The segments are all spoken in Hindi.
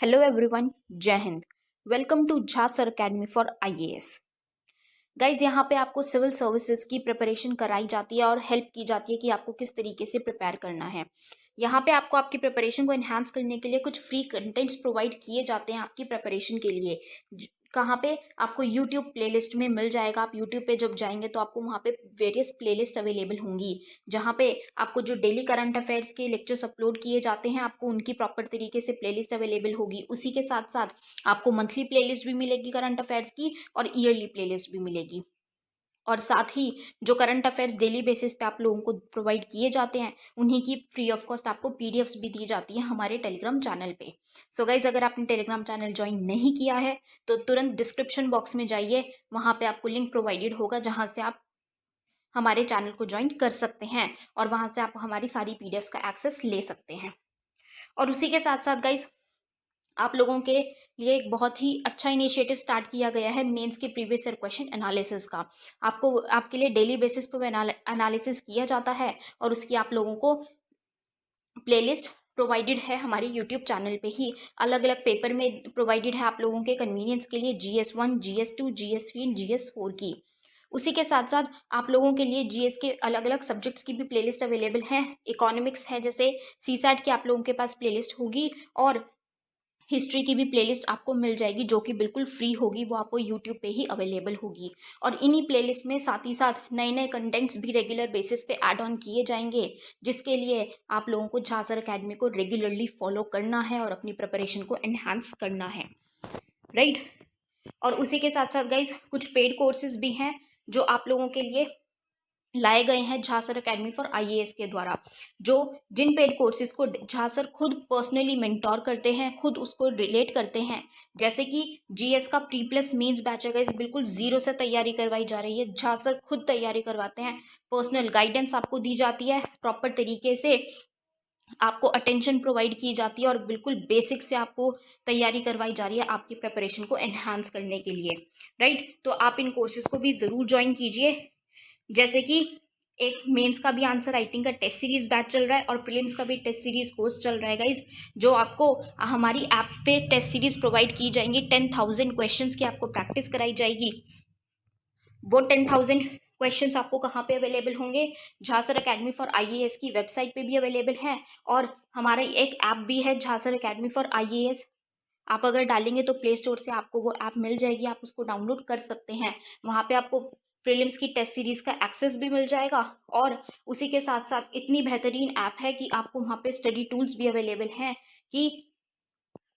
हेलो एवरीवन, जय हिंद। Welcome to Jha sir academy for IAS. Guys, यहाँ पे आपको सिविल सर्विसेज की प्रिपरेशन कराई जाती है और हेल्प की जाती है कि आपको किस तरीके से प्रिपेयर करना है। यहाँ पे आपको आपकी प्रिपरेशन को एनहांस करने के लिए कुछ फ्री कंटेंट्स प्रोवाइड किए जाते हैं आपकी प्रिपरेशन के लिए। कहाँ पे आपको यूट्यूब प्लेलिस्ट में मिल जाएगा। आप यूट्यूब पे जब जाएंगे तो आपको वहाँ पे वेरियस प्लेलिस्ट अवेलेबल होंगी, जहाँ पे आपको जो डेली करंट अफेयर्स के लेक्चर्स अपलोड किए जाते हैं आपको उनकी प्रॉपर तरीके से प्लेलिस्ट अवेलेबल होगी। उसी के साथ साथ आपको मंथली प्लेलिस्ट भी मिलेगी करंट अफेयर्स की और ईयरली प्लेलिस्ट भी मिलेगी। और साथ ही जो करंट अफेयर्स डेली बेसिस पे आप लोगों को प्रोवाइड किए जाते हैं उन्हीं की फ्री ऑफ कॉस्ट आपको पीडीएफ्स भी दी जाती है हमारे टेलीग्राम चैनल पे। सो गाइज, अगर आपने टेलीग्राम चैनल ज्वाइन नहीं किया है तो तुरंत डिस्क्रिप्शन बॉक्स में जाइए, वहाँ पे आपको लिंक प्रोवाइडेड होगा जहाँ से आप हमारे चैनल को ज्वाइन कर सकते हैं और वहाँ से आप हमारी सारी पीडीएफ्स का एक्सेस ले सकते हैं। और उसी के साथ साथ गाइज, आप लोगों के लिए एक बहुत ही अच्छा इनिशिएटिव स्टार्ट किया गया है मेंस के प्रीवियस ईयर क्वेश्चन एनालिसिस का। आपको आपके लिए डेली बेसिस पर एनालिसिस किया जाता है और उसकी आप लोगों को प्लेलिस्ट प्रोवाइडेड है हमारे यूट्यूब चैनल पे ही। अलग अलग पेपर में प्रोवाइडेड है आप लोगों के कन्वीनियंस के लिए, GS1, GS2, GS3 and GS4 की। उसी के साथ साथ आप लोगों के लिए जीएस के अलग अलग सब्जेक्ट्स की भी प्लेलिस्ट अवेलेबल है। इकोनॉमिक्स है, जैसे सीसैट की आप लोगों के पास प्लेलिस्ट होगी और हिस्ट्री की भी प्लेलिस्ट आपको मिल जाएगी जो कि बिल्कुल फ्री होगी, वो आपको यूट्यूब पे ही अवेलेबल होगी। और इन्हीं प्लेलिस्ट में साथ ही साथ नए नए कंटेंट्स भी रेगुलर बेसिस पे ऐड ऑन किए जाएंगे, जिसके लिए आप लोगों को झा सर अकेडमी को रेगुलरली फॉलो करना है और अपनी प्रिपरेशन को एनहांस करना है, राइट। और उसी के साथ साथ गाइज, कुछ पेड कोर्सेज भी हैं जो आप लोगों के लिए लाए गए हैं Jha sir academy for IAS के द्वारा, जो जिन पेड कोर्सेज को झा सर खुद पर्सनली मेंटोर करते हैं, खुद उसको रिलेट करते हैं। जैसे कि जीएस का प्री प्लस मींस बैच है, बिल्कुल जीरो से तैयारी करवाई जा रही है। झा सर खुद तैयारी करवाते हैं, पर्सनल गाइडेंस आपको दी जाती है, प्रॉपर तरीके से आपको अटेंशन प्रोवाइड की जाती है और बिल्कुल बेसिक से आपको तैयारी करवाई जा रही है आपकी प्रिपरेशन को एनहांस करने के लिए, राइट। तो आप इन कोर्सेज को भी ज़रूर ज्वाइन कीजिए। जैसे कि एक मेंस का भी आंसर राइटिंग का टेस्ट सीरीज बैच चल रहा है और प्रीलिम्स का भी टेस्ट सीरीज कोर्स चल रहा है गाइज, जो आपको हमारी ऐप पे टेस्ट सीरीज प्रोवाइड की जाएंगी। 10,000 क्वेश्चंस की आपको प्रैक्टिस कराई जाएगी। वो 10,000 क्वेश्चंस आपको कहाँ पे अवेलेबल होंगे? Jha sir academy for IAS की वेबसाइट पे भी अवेलेबल है और हमारा एक ऐप भी है Jha sir academy for IAS. आप अगर डालेंगे तो प्ले स्टोर से आपको वो ऐप मिल जाएगी, आप उसको डाउनलोड कर सकते हैं। वहाँ पे आपको प्रीलिम्स की टेस्ट सीरीज का एक्सेस भी मिल जाएगा और उसी के साथ साथ इतनी बेहतरीन ऐप है कि आपको वहाँ पे स्टडी टूल्स भी अवेलेबल हैं कि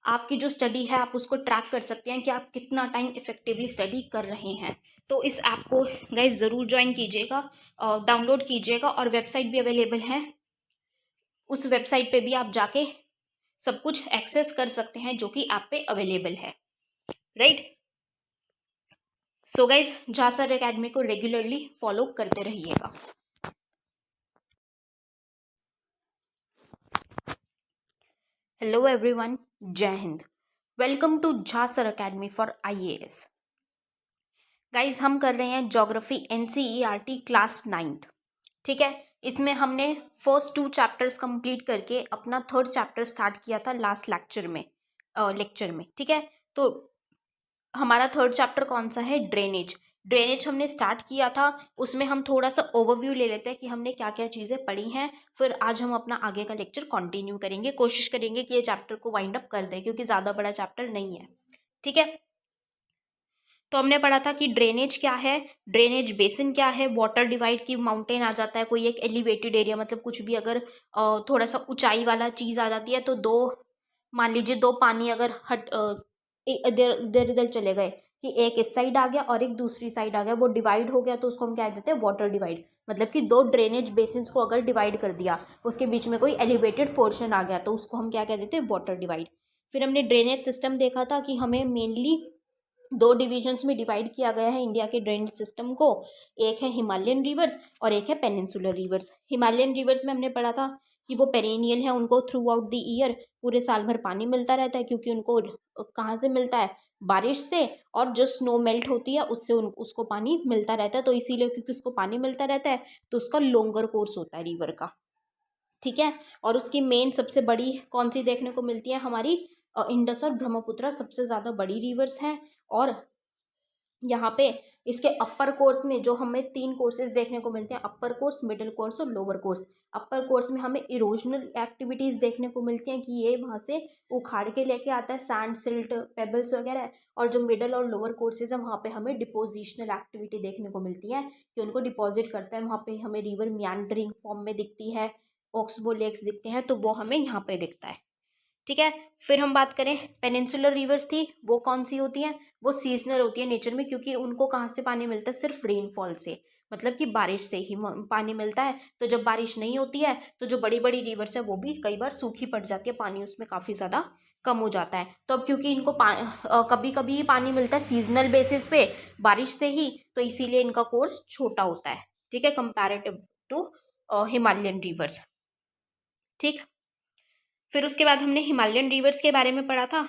आपकी जो स्टडी है आप उसको ट्रैक कर सकते हैं कि आप कितना टाइम इफेक्टिवली स्टडी कर रहे हैं। तो इस ऐप को गाइज ज़रूर ज्वाइन कीजिएगा, डाउनलोड कीजिएगा और वेबसाइट भी अवेलेबल है। उस वेबसाइट पे भी आप जाके सब कुछ एक्सेस कर सकते हैं जो कि ऐप पे अवेलेबल है, right. So guys, Jha sir academy को रेगुलरली फॉलो करते रहिएगा। हेलो एवरीवन, जय हिंद। Welcome to Jha sir academy for IAS. Guys, हम कर रहे हैं ज्योग्राफी एनसीईआरटी क्लास 9th, ठीक है। इसमें हमने फर्स्ट 2 चैप्टर्स कंप्लीट करके अपना 3rd चैप्टर स्टार्ट किया था लास्ट लेक्चर में, ठीक है। तो हमारा 3rd चैप्टर कौन सा है? ड्रेनेज। ड्रेनेज हमने स्टार्ट किया था, उसमें हम थोड़ा सा ओवरव्यू ले लेते हैं कि हमने क्या क्या चीज़ें पढ़ी हैं। फिर आज हम अपना आगे का लेक्चर कंटिन्यू करेंगे, कोशिश करेंगे कि ये चैप्टर को वाइंड अप कर दें क्योंकि ज़्यादा बड़ा चैप्टर नहीं है, ठीक है। तो हमने पढ़ा था कि ड्रेनेज क्या है, ड्रेनेज बेसिन क्या है, वाटर डिवाइड की माउंटेन आ जाता है, कोई एक एलिवेटेड एरिया, मतलब कुछ भी अगर थोड़ा सा ऊंचाई वाला चीज़ आ जाती है तो मान लीजिए 2 पानी अगर इधर इधर इधर चले गए कि एक इस साइड आ गया और एक दूसरी साइड आ गया, वो डिवाइड हो गया तो उसको हम क्या देते हैं? Water divide. मतलब कि 2 ड्रेनेज बेसिन्स को अगर डिवाइड कर दिया, उसके बीच में कोई एलिवेटेड पोर्शन आ गया तो उसको हम क्या कह देते हैं? Water divide. फिर हमने ड्रेनेज सिस्टम देखा था कि हमें मेनली 2 डिविजन्स में डिवाइड किया गया है इंडिया के ड्रेनेज सिस्टम को। एक है हिमालयन रिवर्स और एक है पेनिनसुलर रिवर्स। हिमालयन रिवर्स में हमने पढ़ा था कि वो पेरेनियल है, उनको थ्रू आउट द ईयर पूरे साल भर पानी मिलता रहता है, क्योंकि उनको कहाँ से मिलता है? बारिश से, और जो स्नो मेल्ट होती है उससे उसको पानी मिलता रहता है। तो इसीलिए क्योंकि उसको पानी मिलता रहता है तो उसका लॉन्गर कोर्स होता है रिवर का, ठीक है। और उसकी मेन सबसे बड़ी कौन सी देखने को मिलती है? हमारी इंडस और ब्रह्मपुत्र सबसे ज़्यादा बड़ी रिवर्स हैं। और यहाँ पे इसके अपर कोर्स में जो हमें 3 कोर्सेज देखने को मिलते हैं, अपर कोर्स, मिडिल कोर्स और लोअर कोर्स। अपर कोर्स में हमें इरोजनल एक्टिविटीज़ देखने को मिलती हैं कि ये वहाँ से उखाड़ के लेके आता है सैंड, सिल्ट, पेबल्स वगैरह। और जो मिडल और लोअर कोर्सेज है वहाँ पे हमें डिपोजिशनल एक्टिविटी देखने को मिलती है कि उनको डिपॉजिट करता है। वहाँ पे हमें रिवर मियांडरिंग फॉर्म में दिखती है, ऑक्सबो लेक्स दिखते हैं, तो वो हमें यहाँ पे दिखता है। ठीक है, फिर हम बात करें पेनिनसुलर रिवर्स थी, वो कौन सी होती हैं? वो सीजनल होती है नेचर में, क्योंकि उनको कहाँ से पानी मिलता है? सिर्फ रेनफॉल से, मतलब कि बारिश से ही पानी मिलता है। तो जब बारिश नहीं होती है तो जो बड़ी बड़ी रिवर्स है वो भी कई बार सूखी पड़ जाती है, पानी उसमें काफ़ी ज़्यादा कम हो जाता है। तो अब क्योंकि इनको कभी कभी ही पानी मिलता है सीजनल बेसिस पे बारिश से ही, तो इसीलिए इनका कोर्स छोटा होता है। ठीक है, कंपैरेटिव टू हिमालयन रिवर्स। ठीक, फिर उसके बाद हमने हिमालयन रिवर्स के बारे में पढ़ा था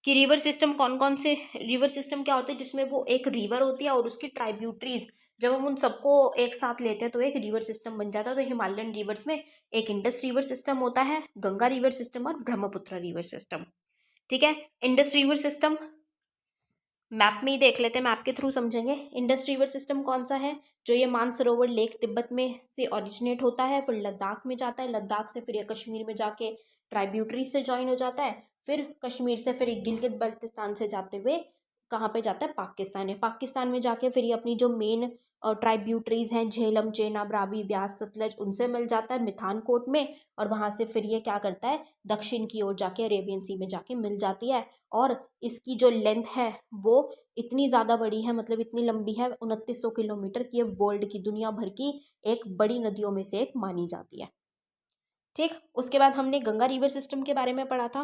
कि रिवर सिस्टम कौन कौन से, रिवर सिस्टम क्या होते हैं जिसमें वो एक रिवर होती है और उसकी ट्राइब्यूटरीज, जब हम उन सबको एक साथ लेते हैं तो एक रिवर सिस्टम बन जाता है। तो हिमालयन रिवर्स में एक इंडस रिवर सिस्टम होता है, गंगा रिवर सिस्टम और ब्रह्मपुत्र रिवर सिस्टम। ठीक है, इंडस रिवर सिस्टम मैप में ही देख लेते हैं, मैप के थ्रू समझेंगे। इंडस रिवर सिस्टम कौन सा है? जो ये मानसरोवर लेक तिब्बत में से ओरिजिनेट होता है, फिर लद्दाख में जाता है, लद्दाख से फिर ये कश्मीर में जाके ट्राइब्यूटरी से ज्वाइन हो जाता है, फिर कश्मीर से फिर गिलगित बल्तिस्तान से जाते हुए कहाँ पे जाता है? पाकिस्तान में। पाकिस्तान में जाके फिर ये अपनी जो मेन ट्राइब्यूटरीज हैं, झेलम, चेनाब, रावी, ब्यास, सतलज, उनसे मिल जाता है मिथानकोट में। और वहाँ से फिर ये क्या करता है? दक्षिण की ओर जाके अरेबियन सी में जाके मिल जाती है। और इसकी जो लेंथ है वो इतनी ज़्यादा बड़ी है, मतलब इतनी लंबी है, 2900 किलोमीटर की। ये वर्ल्ड की, दुनिया भर की एक बड़ी नदियों में से एक मानी जाती है। ठीक, उसके बाद हमने गंगा रिवर सिस्टम के बारे में पढ़ा था।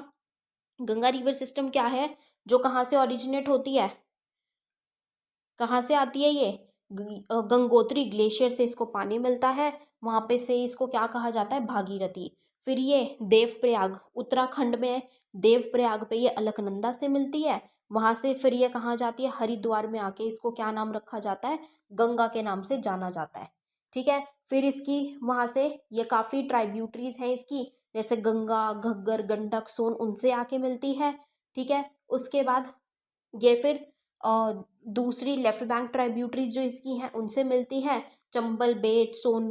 गंगा रिवर सिस्टम क्या है? जो कहाँ से ओरिजिनेट होती है, कहाँ से आती है ये? गंगोत्री ग्लेशियर से इसको पानी मिलता है, वहाँ पे से इसको क्या कहा जाता है? भागीरथी। फिर ये देवप्रयाग, उत्तराखंड में देवप्रयाग पे ये अलकनंदा से मिलती है। वहाँ से फिर ये कहाँ जाती है? हरिद्वार में आके इसको क्या नाम रखा जाता है? गंगा के नाम से जाना जाता है। ठीक है, फिर इसकी वहाँ से ये काफ़ी ट्राइब्यूटरीज हैं इसकी, जैसे गंगा, घग्गर, गंडक, सोन, उनसे आके मिलती है। ठीक है, उसके बाद ये फिर दूसरी लेफ्ट बैंक ट्राइब्यूटरीज जो इसकी हैं उनसे मिलती हैं, चंबल, बेट, सोन,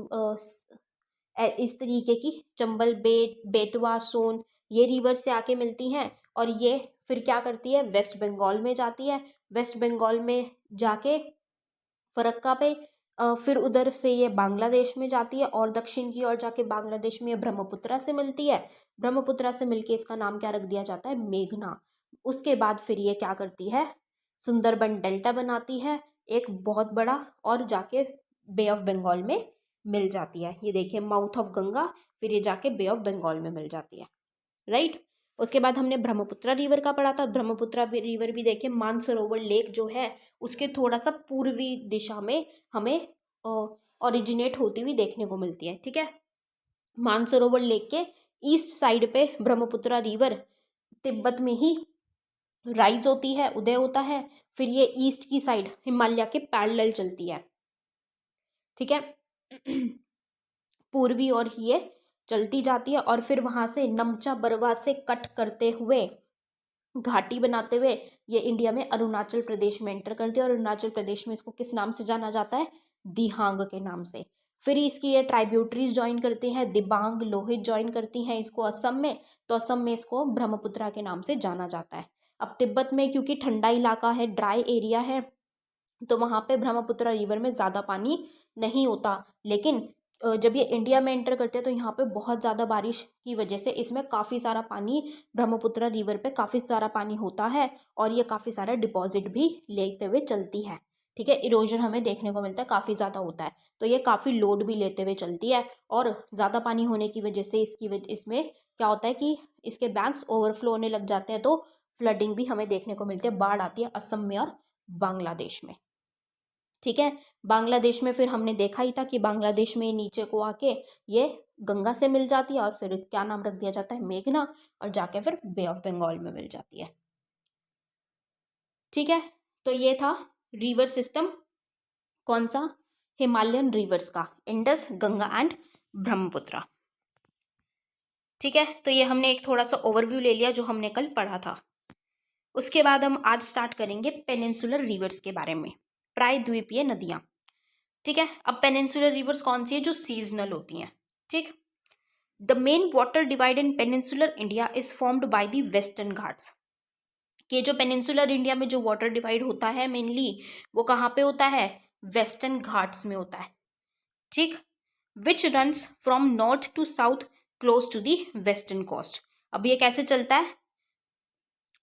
इस तरीके की चंबल, बेट, बेतवा, सोन, ये रिवर से आके मिलती हैं। और ये फिर क्या करती है? वेस्ट बंगाल में जाती है। वेस्ट बंगाल में जाके फरक्का पे फिर उधर से ये बांग्लादेश में जाती है और दक्षिण की ओर जाके बांग्लादेश में ये ब्रह्मपुत्रा से मिलती है। ब्रह्मपुत्रा से मिलके इसका नाम क्या रख दिया जाता है? मेघना। उसके बाद फिर ये क्या करती है? सुंदरबन डेल्टा बनाती है एक बहुत बड़ा, और जाके बे ऑफ बंगाल में मिल जाती है। ये देखिए, माउथ ऑफ गंगा, फिर ये जाके बे ऑफ बंगाल में मिल जाती है। राइट, उसके बाद हमने ब्रह्मपुत्रा रिवर का पढ़ा था। ब्रह्मपुत्रा रिवर भी देखिए, मानसरोवर लेक जो है उसके थोड़ा सा पूर्वी दिशा में हमें ओरिजिनेट होती हुई देखने को मिलती है। ठीक है, मानसरोवर लेक के ईस्ट साइड पे ब्रह्मपुत्रा रिवर तिब्बत में ही राइज होती है, उदय होता है। फिर ये ईस्ट की साइड हिमालय के पैरेलल चलती है। ठीक है, पूर्वी और ये चलती जाती है और फिर वहाँ से नमचा बरवा से कट करते हुए, घाटी बनाते हुए ये इंडिया में अरुणाचल प्रदेश में एंटर करती है। और अरुणाचल प्रदेश में इसको किस नाम से जाना जाता है? दिहांग के नाम से। फिर इसकी ये ट्राइब्यूटरीज ज्वाइन करती हैं, दिबांग, लोहित ज्वाइन करती हैं इसको असम में, तो असम में इसको ब्रह्मपुत्रा के नाम से जाना जाता है। अब तिब्बत में क्योंकि ठंडा इलाका है, ड्राई एरिया है, तो वहाँ पे ब्रह्मपुत्रा रिवर में ज़्यादा पानी नहीं होता। लेकिन जब ये इंडिया में एंटर करते हैं तो यहाँ पे बहुत ज़्यादा बारिश की वजह से इसमें काफ़ी सारा पानी, ब्रह्मपुत्रा रिवर पे काफ़ी सारा पानी होता है और ये काफ़ी सारा डिपॉजिट भी लेते हुए चलती है। ठीक है, इरोजन हमें देखने को मिलता है, काफ़ी ज़्यादा होता है, तो ये काफ़ी लोड भी लेते हुए चलती है। और ज़्यादा पानी होने की वजह से इसमें क्या होता है कि इसके बैंक्स ओवरफ्लो होने लग जाते हैं, तो फ्लडिंग भी हमें देखने को मिलती है, बाढ़ आती है असम में और बांग्लादेश में। ठीक है, बांग्लादेश में फिर हमने देखा ही था कि बांग्लादेश में नीचे को आके ये गंगा से मिल जाती है और फिर क्या नाम रख दिया जाता है? मेघना, और जाके फिर बे ऑफ बंगाल में मिल जाती है। ठीक है, तो ये था रिवर सिस्टम, कौन सा? हिमालयन रिवर्स का, इंडस, गंगा एंड ब्रह्मपुत्रा। ठीक है, तो ये हमने एक थोड़ा सा ओवरव्यू ले लिया जो हमने कल पढ़ा था। उसके बाद हम आज स्टार्ट करेंगे पेनिनसुलर रिवर्स के बारे में, प्रायद्वीपीय नदियाँ। ठीक है, अब पेनिनसुलर रिवर्स कौन सी है? जो सीजनल होती हैं। ठीक, the main water divide in peninsular India is formed by the western Ghats. कि जो पेनिनसुलर इंडिया में जो वाटर डिवाइड होता है मेनली वो कहाँ पे होता है? वेस्टर्न घाट्स में होता है। ठीक, which runs from north to south close to the western coast. अब ये कैसे चलता है?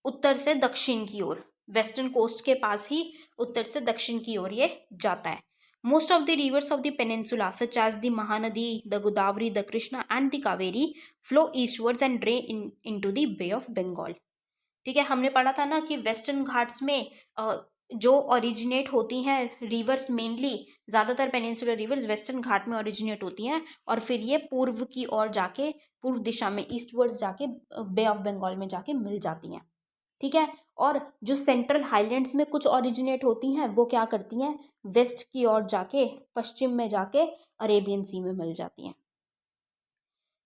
उत्तर से दक्षिण की ओर, वेस्टर्न कोस्ट के पास ही उत्तर से दक्षिण की ओर ये जाता है। Most of the rivers of the peninsula such as the Mahanadi, the Godavari, the Krishna and the Kaveri flow eastwards and drain into the Bay of Bengal. ठीक है, हमने पढ़ा था ना कि वेस्टर्न घाट्स में जो ओरिजिनेट होती हैं रिवर्स, मेनली ज़्यादातर पेनिनसुलर रिवर्स वेस्टर्न घाट में ओरिजिनेट होती हैं और फिर ये पूर्व की ओर जाके, पूर्व दिशा में ईस्टवर्ड्स जाके बे ऑफ बंगाल में जाके मिल जाती हैं। ठीक है, और जो सेंट्रल हाईलैंड्स में कुछ ओरिजिनेट होती हैं वो क्या करती हैं? वेस्ट की ओर जाके, पश्चिम में जाके अरेबियन सी में मिल जाती हैं।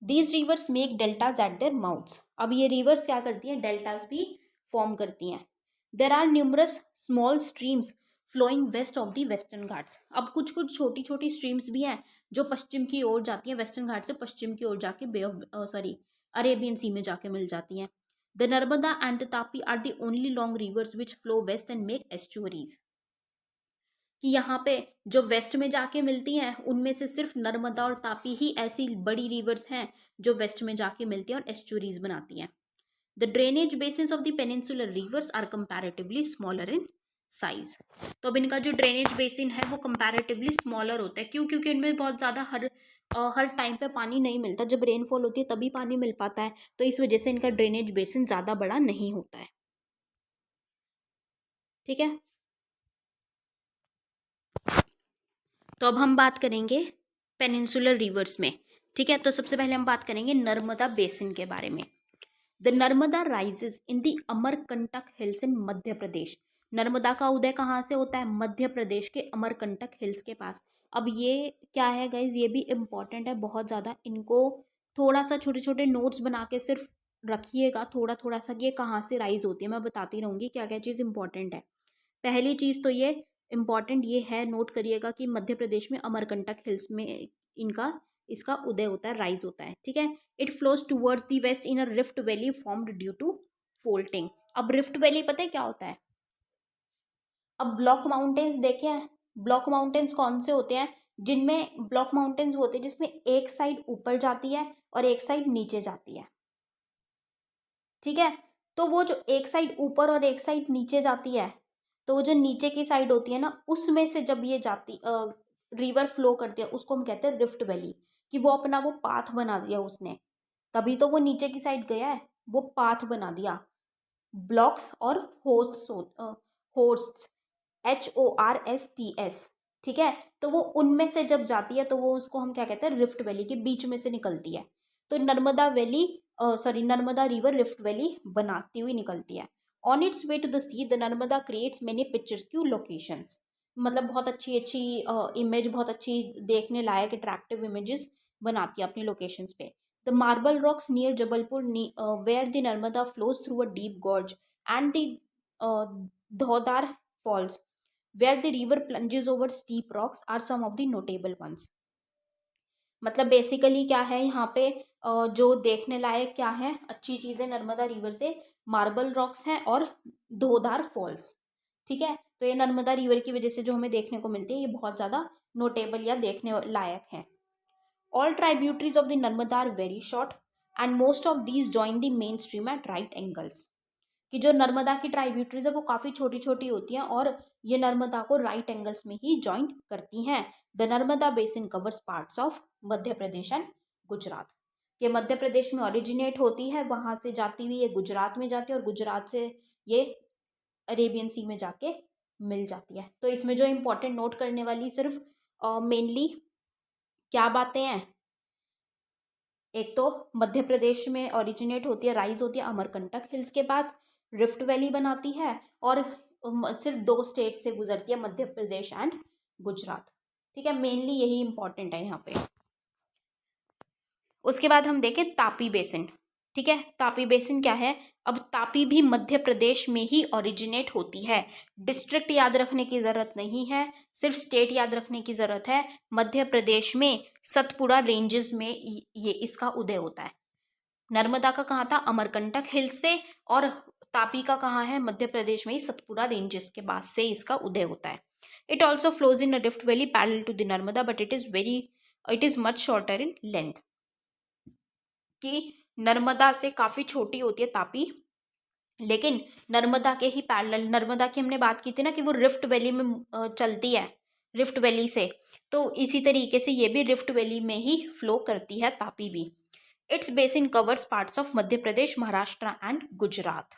These rivers make deltas eight there mouths. अब ये रिवर्स क्या करती हैं? डेल्टाज भी फॉर्म करती हैं। There are numerous small streams flowing west of the western Ghats. अब कुछ कुछ छोटी छोटी स्ट्रीम्स भी हैं जो पश्चिम की ओर जाती हैं, वेस्टर्न घाट से पश्चिम की ओर जाके बे ऑफ अरेबियन सी में जाके मिल जाती हैं। The Narmada and Tapi are the only long rivers which flow west and make estuaries. कि यहाँ पे जो वेस्ट में जाके मिलती हैं उनमें से सिर्फ नर्मदा और तापी ही ऐसी बड़ी रिवर्स हैं जो वेस्ट में जाके मिलती हैं और एस्चुरीज बनाती हैं। The drainage basins of the peninsular rivers are comparatively smaller in size. तो अब इनका जो ड्रेनेज बेसिन है वो कंपैरेटिवली स्मॉलर होता है। क्यों? क्योंकि इनमें बहुत ज़्यादा हर टाइम पे पानी नहीं मिलता। जब रेनफॉल होती है तभी पानी मिल पाता है, तो इस वजह से इनका ड्रेनेज बेसिन ज़्यादा बड़ा नहीं होता है। ठीक है, तो अब हम बात करेंगे पेनिनसुलर रिवर्स में। ठीक है, तो सबसे पहले हम बात करेंगे नर्मदा बेसिन के बारे में। The Narmada rises in the Amarkantak hills in Madhya Pradesh. Narmada का उदय कहाँ से होता है? मध्य प्रदेश के अमरकंटक हिल्स के पास। अब ये क्या है गाइज? ये भी इम्पॉर्टेंट है बहुत ज़्यादा। इनको थोड़ा सा छोटे छोटे नोट्स बना के सिर्फ रखिएगा थोड़ा थोड़ा सा, ये कहाँ से राइज होती है। मैं बताती रहूँगी क्या क्या चीज़ इंपॉर्टेंट है। पहली चीज़ तो ये इम्पॉर्टेंट ये है, नोट करिएगा कि मध्य प्रदेश में अमरकंटक हिल्स में इनका इसका उदय होता है, राइज होता है। ठीक है, it flows towards the west in a rift valley formed due to faulting. अब रिफ्ट वैली पता है क्या होता है? अब ब्लॉक माउंटेन्स देखे हैं? ब्लॉक माउंटेन्स कौन से होते हैं? जिनमें ब्लॉक माउंटेन्स होते हैं जिसमें एक साइड ऊपर जाती है और एक साइड नीचे जाती है। ठीक है, तो वो जो एक साइड ऊपर और एक साइड नीचे जाती है, तो वो जो नीचे की साइड होती है ना, उसमें से जब ये जाती रिवर फ्लो करती है उसको हम कहते हैं रिफ्ट वैली। कि वो अपना वो पाथ बना दिया उसने, तभी तो वो नीचे की साइड गया है, वो पाथ बना दिया। ब्लॉक्स और होर्स्ट HORSTS। ठीक है, तो वो उनमें से जब जाती है तो वो उसको हम क्या कहते हैं? रिफ्ट वैली के बीच में से निकलती है। तो Narmada valley Narmada river rift valley बनाती हुई निकलती है। On its way to the sea the Narmada creates many picturesque locations. मतलब बहुत अच्छी अच्छी इमेज, बहुत अच्छी देखने लायक अट्रैक्टिव इमेजेस बनाती है अपनी लोकेशंस पे। The marble rocks near Jabalpur where the Narmada flows through a deep gorge and the Dhuandhar falls where the river plunges over steep rocks are some of the notable ones। मतलब बेसिकली क्या है यहाँ पे जो देखने लायक क्या है अच्छी चीज़ें नर्मदा रिवर से? मार्बल रॉक्स हैं और धोधार फॉल्स। ठीक है, तो ये नर्मदा रिवर की वजह से जो हमें देखने को मिलती है ये बहुत ज़्यादा नोटेबल या देखने लायक हैं। All tributaries of the Narmada are very short and most of these join the main stream at right angles. कि जो नर्मदा की ट्राइब्यूटरीज है वो काफ़ी छोटी छोटी होती हैं और ये नर्मदा को राइट एंगल्स में ही ज्वाइन करती हैं। The Narmada basin covers parts of Madhya Pradesh and Gujarat. ये मध्य प्रदेश में ओरिजिनेट होती है, वहाँ से जाती हुई ये गुजरात में जाती है और गुजरात से ये अरेबियन सी में जाके मिल जाती है। तो इसमें जो इम्पोर्टेंट नोट करने वाली सिर्फ मेनली क्या बातें हैं? एक तो मध्य प्रदेश में ओरिजिनेट होती है, राइज होती है अमरकंटक हिल्स के पास, रिफ्ट वैली बनाती है और सिर्फ 2 स्टेट से गुजरती है, मध्य प्रदेश एंड गुजरात। ठीक है, मेनली यही इंपॉर्टेंट है यहाँ पे। उसके बाद हम देखें तापी बेसिन। ठीक है, तापी बेसिन क्या है? अब तापी भी मध्य प्रदेश में ही ओरिजिनेट होती है। डिस्ट्रिक्ट याद रखने की ज़रूरत नहीं है, सिर्फ स्टेट याद रखने की ज़रूरत है। मध्य प्रदेश में सतपुड़ा रेंजेस में ये इसका उदय होता है। नर्मदा का कहाँ था? अमरकंटक हिल्स से। और तापी का कहाँ है? मध्य प्रदेश में ही सतपुड़ा रेंजेस के पास से इसका उदय होता है। It also flows in a rift valley parallel to the Narmada, but it is much shorter in length. कि नर्मदा से काफ़ी छोटी होती है तापी, लेकिन नर्मदा के ही पैरेलल, नर्मदा की हमने बात की थी ना कि वो रिफ्ट वैली में चलती है, रिफ्ट वैली से, तो इसी तरीके से ये भी रिफ्ट वैली में ही फ्लो करती है तापी भी। It's basin covers parts of Madhya Pradesh, Maharashtra and Gujarat.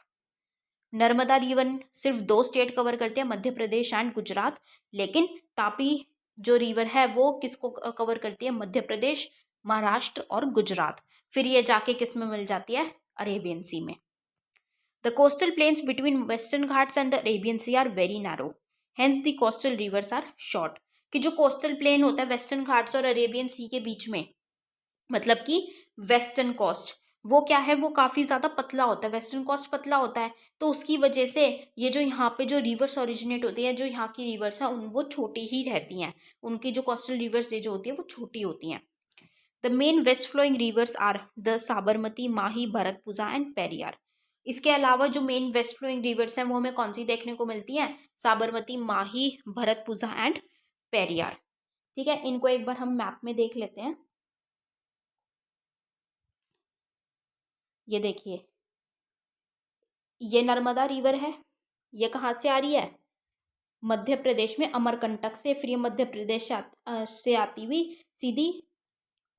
Narmada river सिर्फ 2 स्टेट कवर करती है, मध्य प्रदेश एंड गुजरात, लेकिन तापी जो रिवर है वो किसको कवर करती है? मध्य प्रदेश, महाराष्ट्र और गुजरात। फिर ये जाके किस में मिल जाती है? अरेबियन सी में। The coastal plains between Western Ghats and the Arabian Sea are very narrow, hence the coastal rivers are short. कि जो कोस्टल प्लेन होता है वेस्टर्न घाट्स और अरेबियन सी के बीच में, मतलब कि वेस्टर्न कोस्ट, वो क्या है? वो काफ़ी ज़्यादा पतला होता है, वेस्टर्न कोस्ट पतला होता है, तो उसकी वजह से ये जो यहाँ पे जो रिवर्स ओरिजिनेट होती है, जो यहाँ की रिवर्स है उन वो छोटी ही रहती हैं। उनकी जो कोस्टल रिवर्स ये जो होती है वो छोटी होती हैं। The main west flowing rivers are the Sabarmati, Mahi, Bharathapuzha and Periyar. इसके अलावा जो मेन वेस्ट फ्लोइंग रिवर्स हैं वो हमें कौन सी देखने को मिलती हैं? साबरमती, माही, भरतपुजा एंड पेरियार। ठीक है, इनको एक बार हम मैप में देख लेते हैं। ये देखिए, ये नर्मदा रिवर है, ये कहाँ से आ रही है? मध्य प्रदेश में अमरकंटक से। फिर ये मध्य प्रदेश से आती हुई सीधी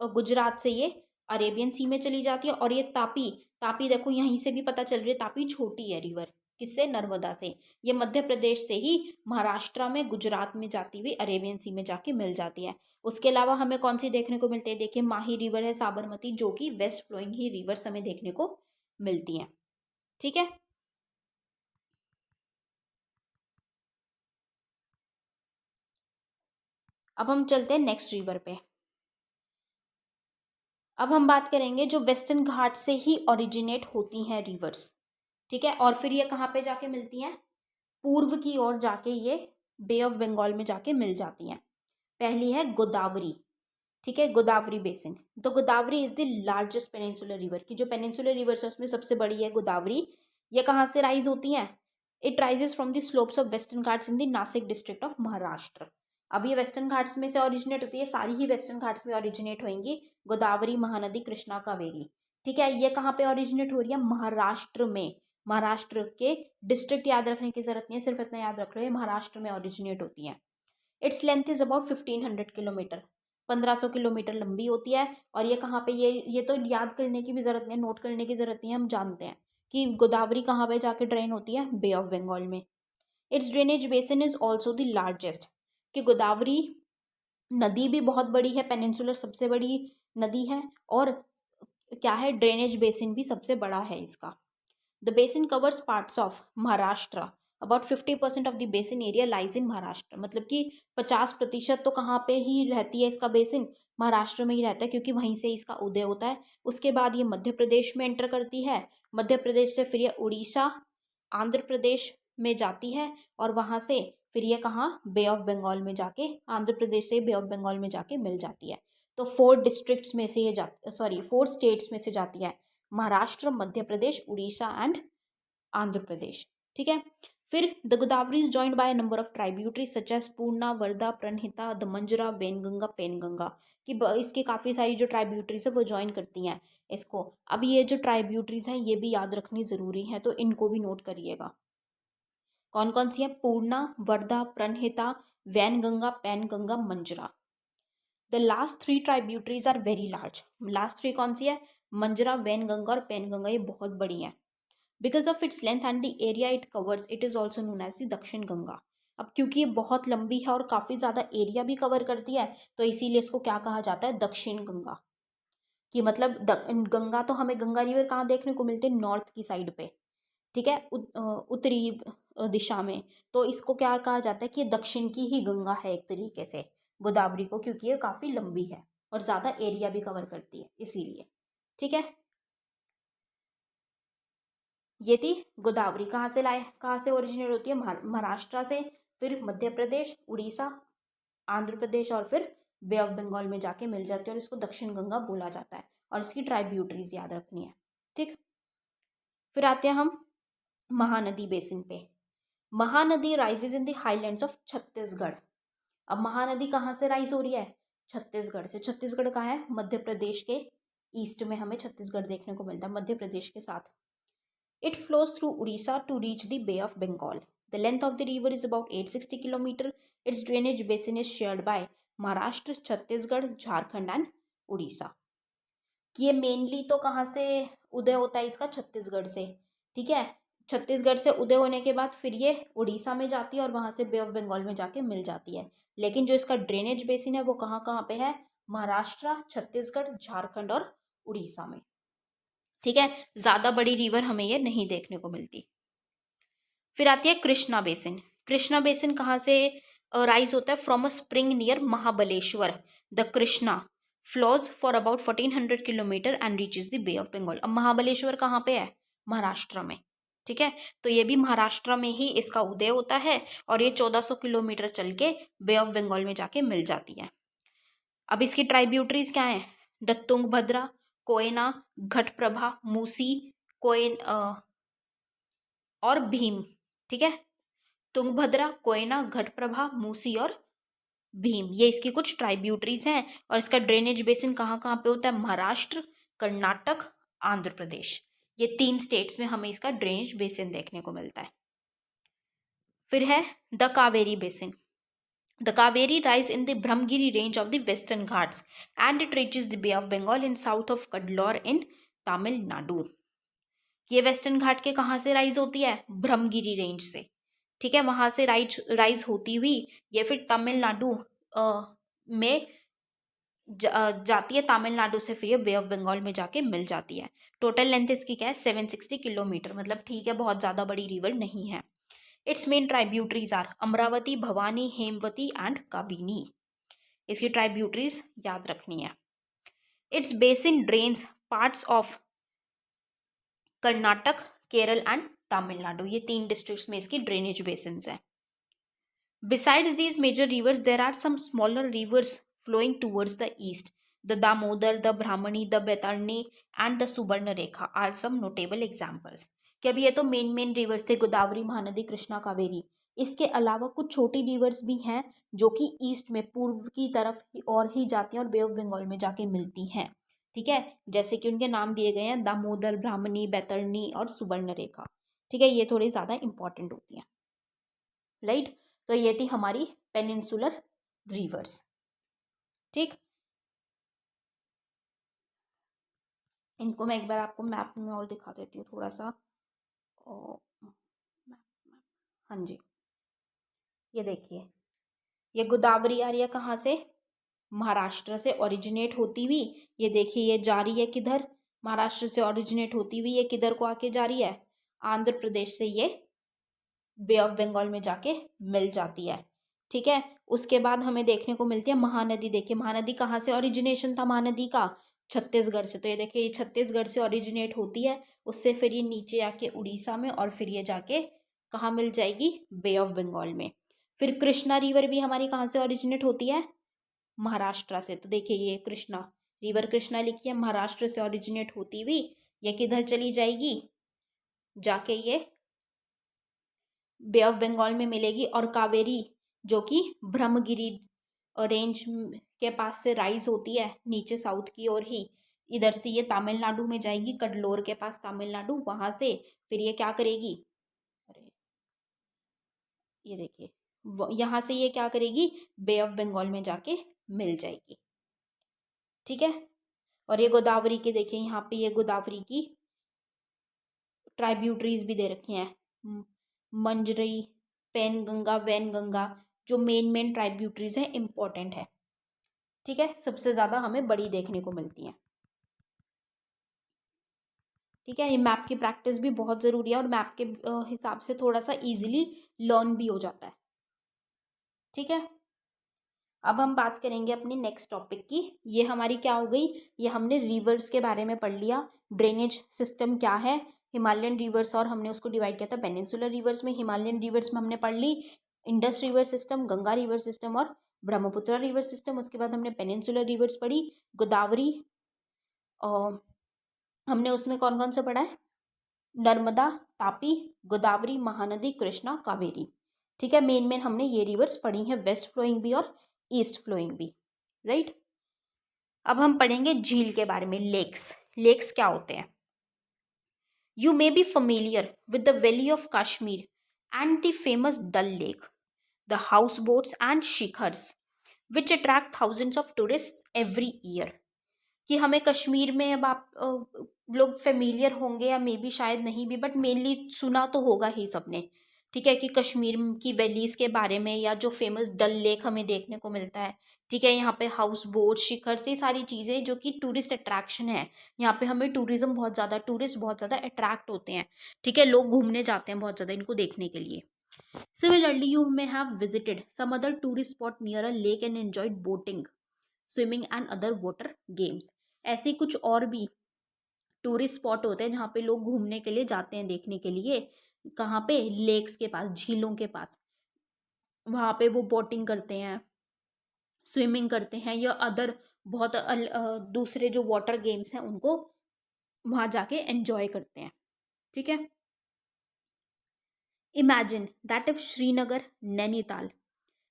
गुजरात से ये अरेबियन सी में चली जाती है। और ये तापी, तापी देखो यहीं से भी पता चल रही है तापी छोटी है रिवर, किससे? नर्मदा से। ये मध्य प्रदेश से ही महाराष्ट्र में, गुजरात में जाती हुई अरेबियन सी में जाके मिल जाती है। उसके अलावा हमें कौन सी देखने को मिलती है? देखिए, माही रिवर है, साबरमती, जो कि वेस्ट फ्लोइंग ही रिवर्स हमें देखने को मिलती हैं। ठीक है, अब हम चलते हैं नेक्स्ट रिवर पे। अब हम बात करेंगे जो वेस्टर्न घाट से ही ओरिजिनेट होती हैं रिवर्स। ठीक है, और फिर ये कहाँ पे जाके मिलती हैं? पूर्व की ओर जाके ये बे ऑफ बंगाल में जाके मिल जाती हैं। पहली है गोदावरी। ठीक है, गोदावरी बेसिन। तो Godavari is the largest peninsular river, की जो पेनिनसुलर रिवर्स है उसमें सबसे बड़ी है गोदावरी। ये कहाँ से राइज होती हैं? It rises from the slopes of western Ghats in the Nashik district of Maharashtra. अब ये वेस्टर्न घाट्स में से ओरिजिनेट होती है, सारी ही वेस्टर्न घाट्स में ओरिजिनेट होंगी, गोदावरी, महानदी, कृष्णा, कावेरी। ठीक है, ये कहाँ पे ओरिजिनेट हो रही है? महाराष्ट्र में। महाराष्ट्र के डिस्ट्रिक्ट याद रखने की जरूरत नहीं है, सिर्फ इतना याद रख लो, ये महाराष्ट्र में ओरिजिनेट होती है। Its length is about 1500 kilometre, 1500 kilometre लंबी होती है। और ये कहाँ पे? ये तो याद करने की भी जरूरत नहीं है, नोट करने की जरूरत नहीं है, हम जानते हैं कि गोदावरी कहाँ पे जाके ड्रेन होती है? बे ऑफ बंगाल में। It's drainage basin is also the largest, कि गोदावरी नदी भी बहुत बड़ी है, पेनिनसुलर सबसे बड़ी नदी है, और क्या है? ड्रेनेज बेसिन भी सबसे बड़ा है इसका। The basin covers parts of Maharashtra, about 50% of the basin area lies in Maharashtra. मतलब कि 50% तो कहाँ पे ही रहती है इसका बेसिन? महाराष्ट्र में ही रहता है, क्योंकि वहीं से इसका उदय होता है। उसके बाद ये मध्य प्रदेश में एंटर करती है, मध्य प्रदेश से फिर ये उड़ीसा, आंध्र प्रदेश में जाती है, और वहाँ से फिर ये कहाँ? बे ऑफ बंगाल में जाके, आंध्र प्रदेश से बे ऑफ बंगाल में जाके मिल जाती है। तो 4 डिस्ट्रिक्ट्स में से ये 4 स्टेट्स में से जाती है, महाराष्ट्र, मध्य प्रदेश, उड़ीसा एंड आंध्र प्रदेश। ठीक है, फिर the Godavari is joined by number of tributary such as Purna, Wardha, Pranhita, Manjra, Wainganga, Penganga. कि इसकी काफ़ी सारी जो ट्राइब्यूटरीज है वो ज्वाइन करती हैं इसको। अब ये जो ट्राइब्यूटरीज हैं ये भी याद रखनी ज़रूरी है, तो इनको भी नोट करिएगा। कौन कौन सी है? Purna, Wardha, Pranhita, Wainganga, Penganga, Manjra. The last 3 tributaries are very large. Last 3 कौन सी है? मंजरा, वैनगंगा और पेनगंगा, ये बहुत बड़ी हैं। Because of its length and the area it covers, it is also known as the Dakshin Ganga. अब क्योंकि ये बहुत लंबी है और काफ़ी ज़्यादा एरिया भी कवर करती है, तो इसीलिए इसको क्या कहा जाता है? दक्षिण गंगा। कि मतलब गंगा तो हमें, गंगा रिवर कहाँ देखने को मिलते हैं? नॉर्थ की साइड पे। ठीक है, उत्तरी दिशा में। तो इसको क्या कहा जाता है? कि ये दक्षिण की ही गंगा है एक तरीके से, गोदावरी को, क्योंकि ये काफ़ी लंबी है। और ज़्यादा एरिया भी कवर करती है इसीलिए। ठीक है, ये थी गोदावरी। कहाँ से ओरिजिनेट होती है? महाराष्ट्र से, फिर मध्य प्रदेश, उड़ीसा, आंध्र प्रदेश और फिर बे ऑफ बंगाल में जाके मिल जाती है और इसको दक्षिण गंगा बोला जाता है और इसकी ट्राइब्यूटरीज याद रखनी है। ठीक, फिर आते हैं हम महानदी बेसिन पे। Mahanadi rises in the highlands of Chhattisgarh. अब महानदी कहाँ से राइज हो रही है? छत्तीसगढ़ से। छत्तीसगढ़ कहाँ है? मध्य प्रदेश के ईस्ट में हमें छत्तीसगढ़ देखने को मिलता है, मध्य प्रदेश के साथ। It flows through Orissa to reach the Bay of Bengal. The length of the river is about 860 kilometre. Its drainage basin is shared by Maharashtra, Chhattisgarh, Jharkhand and Orissa. ये मेनली तो कहाँ से उदय होता है इसका? छत्तीसगढ़ से। ठीक है, छत्तीसगढ़ से उदय होने के बाद फिर ये उड़ीसा में जाती है और वहां से बे ऑफ बंगाल में जाके मिल जाती है। लेकिन जो इसका ड्रेनेज बेसिन है वो कहाँ कहाँ पे है? महाराष्ट्र, छत्तीसगढ़, झारखंड और उड़ीसा में। ठीक है, ज्यादा बड़ी रिवर हमें ये नहीं देखने को मिलती। फिर आती है कृष्णा बेसिन। कृष्णा बेसिन कहाँ से राइज होता है? From a spring near Mahabaleshwar. The Krishna flows for about 1400 kilometre and reaches the Bay of Bengal. अब महाबलेश्वर कहाँ पे है? महाराष्ट्र में। ठीक है, तो ये भी महाराष्ट्र में ही इसका उदय होता है और ये 1400 किलोमीटर चल के बे ऑफ बंगाल में जाके मिल जाती है। अब इसकी ट्राइब्यूटरीज क्या है? द तुंगभद्रा, कोयना, घटप्रभा, मूसी, कोयन और भीम। ठीक है, तुंगभद्रा, कोयना, घटप्रभा, मूसी और भीम, ये इसकी कुछ ट्राइब्यूटरीज हैं। और इसका ड्रेनेज बेसिन कहाँ कहाँ पे होता है? महाराष्ट्र, कर्नाटक, आंध्र प्रदेश, ये 3 स्टेट्स में हमें इसका ड्रेनेज बेसिन देखने को मिलता है। फिर है the Kaveri basin. The Kaveri rise in the Brahmagiri range of the western Ghats and it reaches the Bay of Bengal in south of Cuddalore in Tamil Nadu. ये वेस्टर्न घाट के कहाँ से राइज होती है? ब्रह्मगिरी रेंज से। ठीक है, वहां से राइज होती हुई ये फिर तमिलनाडु में जाती है। तमिलनाडु से फिर ये बे ऑफ बंगाल में जाके मिल जाती है। टोटल लेंथ इसकी क्या है? 760 किलोमीटर, मतलब ठीक है, बहुत ज़्यादा बड़ी रिवर नहीं है। Its main tributaries are Amaravati, Bhavani, Hemavati and Kabini. इसकी ट्राइब्यूटरीज याद रखनी है। Its basin drains parts of Karnataka, Kerala and Tamil Nadu, ये 3 डिस्ट्रिक्ट्स में इसकी ड्रेनेज बेसिन्स हैं। Besides these major rivers, there are some smaller rivers flowing towards the east. The Damodar, the Brahmani, the Baitarni and the Subarnarekha are some notable examples. कि अभी ये तो मेन रिवर्स थे, गोदावरी, महानदी, कृष्णा, कावेरी। इसके अलावा कुछ छोटी रिवर्स भी हैं जो कि ईस्ट में पूर्व की तरफ और ही जाती हैं और बे ऑफ बंगाल में जाके मिलती हैं। ठीक है, जैसे कि उनके नाम दिए गए हैं, दामोदर, ब्राह्मणी, बैतरणी और सुवर्णरेखा। ठीक है, ये थोड़ी ज़्यादा इंपॉर्टेंट होती हैं, राइट। तो ये थी हमारी पेनिनसुलर रिवर्स। ठीक, इनको मैं एक बार आपको मैप में और दिखा देती हूँ थोड़ा सा। हाँ जी, ये देखिए, ये गोदावरी आ रही है कहाँ से? महाराष्ट्र से ओरिजिनेट होती हुई। ये देखिए, ये जा रही है किधर? महाराष्ट्र से ओरिजिनेट होती हुई ये किधर को आके जा रही है? आंध्र प्रदेश से ये बे ऑफ बंगाल में जाके मिल जाती है। ठीक है, उसके बाद हमें देखने को मिलती है महानदी। देखिए, महानदी कहाँ से ओरिजिनेशन था महानदी का? छत्तीसगढ़ से। तो ये देखिए, ये छत्तीसगढ़ से ओरिजिनेट होती है, उससे फिर ये नीचे आके उड़ीसा में और फिर ये जाके कहाँ मिल जाएगी? बे ऑफ बंगाल में। फिर कृष्णा रिवर भी हमारी कहाँ से ओरिजिनेट होती है? महाराष्ट्र से। तो देखिए, ये कृष्णा रिवर, कृष्णा लिखी है, महाराष्ट्र से ओरिजिनेट होती हुई ये किधर चली जाएगी? जाके ये बे ऑफ बंगाल में मिलेगी। और कावेरी जो कि ब्रह्मगिरी रेंज के पास से राइज होती है नीचे साउथ की ओर ही, इधर से ये तमिलनाडु में जाएगी, कडलोर के पास तमिलनाडु, वहां से फिर ये क्या करेगी? अरे, ये देखिए, यहाँ से ये क्या करेगी? बे ऑफ बंगाल में जाके मिल जाएगी। ठीक है, और ये गोदावरी के देखिए, यहाँ पे ये गोदावरी की ट्राइब्यूटरीज भी दे रखी हैं, मंजरी, पेन गंगा, वैन गंगा, जो मेन ट्राइब्यूटरीज हैं, इंपॉर्टेंट है। ठीक है, सबसे ज़्यादा हमें बड़ी देखने को मिलती हैं। ठीक है, ये मैप की प्रैक्टिस भी बहुत ज़रूरी है और मैप के हिसाब से थोड़ा सा इजीली लर्न भी हो जाता है। ठीक है, अब हम बात करेंगे अपने नेक्स्ट टॉपिक की। ये हमारी क्या हो गई, ये हमने रिवर्स के बारे में पढ़ लिया, ड्रेनेज सिस्टम क्या है, हिमालयन रिवर्स, और हमने उसको डिवाइड किया था पेनिनसुलर रिवर्स में। हिमालयन रिवर्स में हमने पढ़ ली Indus river system, Ganga river system और ब्रह्मपुत्र रिवर सिस्टम। उसके बाद हमने पेनिनसुलर रिवर्स पढ़ी, गोदावरी, और हमने उसमें कौन कौन सा पढ़ा है, नर्मदा, तापी, गोदावरी, महानदी, कृष्णा, कावेरी। ठीक है, मेन मेन हमने ये रिवर्स पढ़ी हैं, वेस्ट फ्लोइंग भी और ईस्ट फ्लोइंग भी, राइट। अब हम पढ़ेंगे झील के बारे में, लेक्स। लेक्स क्या होते हैं? You may be familiar with the Valley of Kashmir and the famous Dal Lake, the houseboats and shikhars, which attract thousands of tourists every year. कि हमें कश्मीर में, अब आप लोग फेमिलियर होंगे या मे बी शायद नहीं भी, बट मेनली सुना तो होगा ही सबने, ठीक है, कि कश्मीर की वैलीज के बारे में, या जो फेमस डल लेक हमें देखने को मिलता है, ठीक है, यहाँ पे हाउस बोट, शिखर से सारी चीज़ें जो कि टूरिस्ट अट्रैक्शन है, यहाँ पे हमें टूरिज्म बहुत ज़्यादा, टूरिस्ट बहुत ज़्यादा अट्रैक्ट होते हैं, ठीक है, लोग घूमने जाते हैं बहुत ज़्यादा इनको देखने के लिए। Similarly, you may have visited some other tourist spot near a lake and enjoyed boating, swimming and other water games. ऐसे कुछ और भी टूरिस्ट स्पॉट होते हैं जहाँ पे लोग घूमने के लिए जाते हैं, देखने के लिए, कहाँ पे, लेक्स के पास, झीलों के पास, वहाँ पे वो बोटिंग करते हैं, स्विमिंग करते हैं, या अदर बहुत दूसरे जो वाटर गेम्स हैं उनको वहाँ जाके एंजॉय करते हैं, ठीक है। Imagine that if Srinagar, Nainital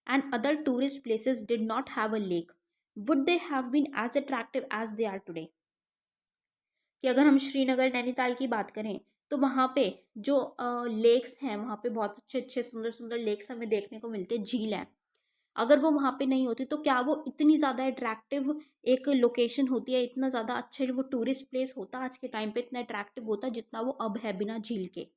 and other tourist places did not have a lake, would they have been as attractive as they are today? कि अगर हम श्रीनगर, नैनीताल की बात करें तो वहाँ पे जो लेक्स हैं, वहाँ पे बहुत अच्छे अच्छे सुंदर सुंदर लेक्स हमें देखने को मिलते हैं, झील हैं, अगर वो वहाँ पे नहीं होती तो क्या वो इतनी ज़्यादा अट्रैक्टिव एक लोकेशन होती है, इतना ज़्यादा अच्छा वो टूरिस्ट प्लेस होता आज के टाइम पे, इतना अट्रैक्टिव होता जितना वो अब है बिना झील के।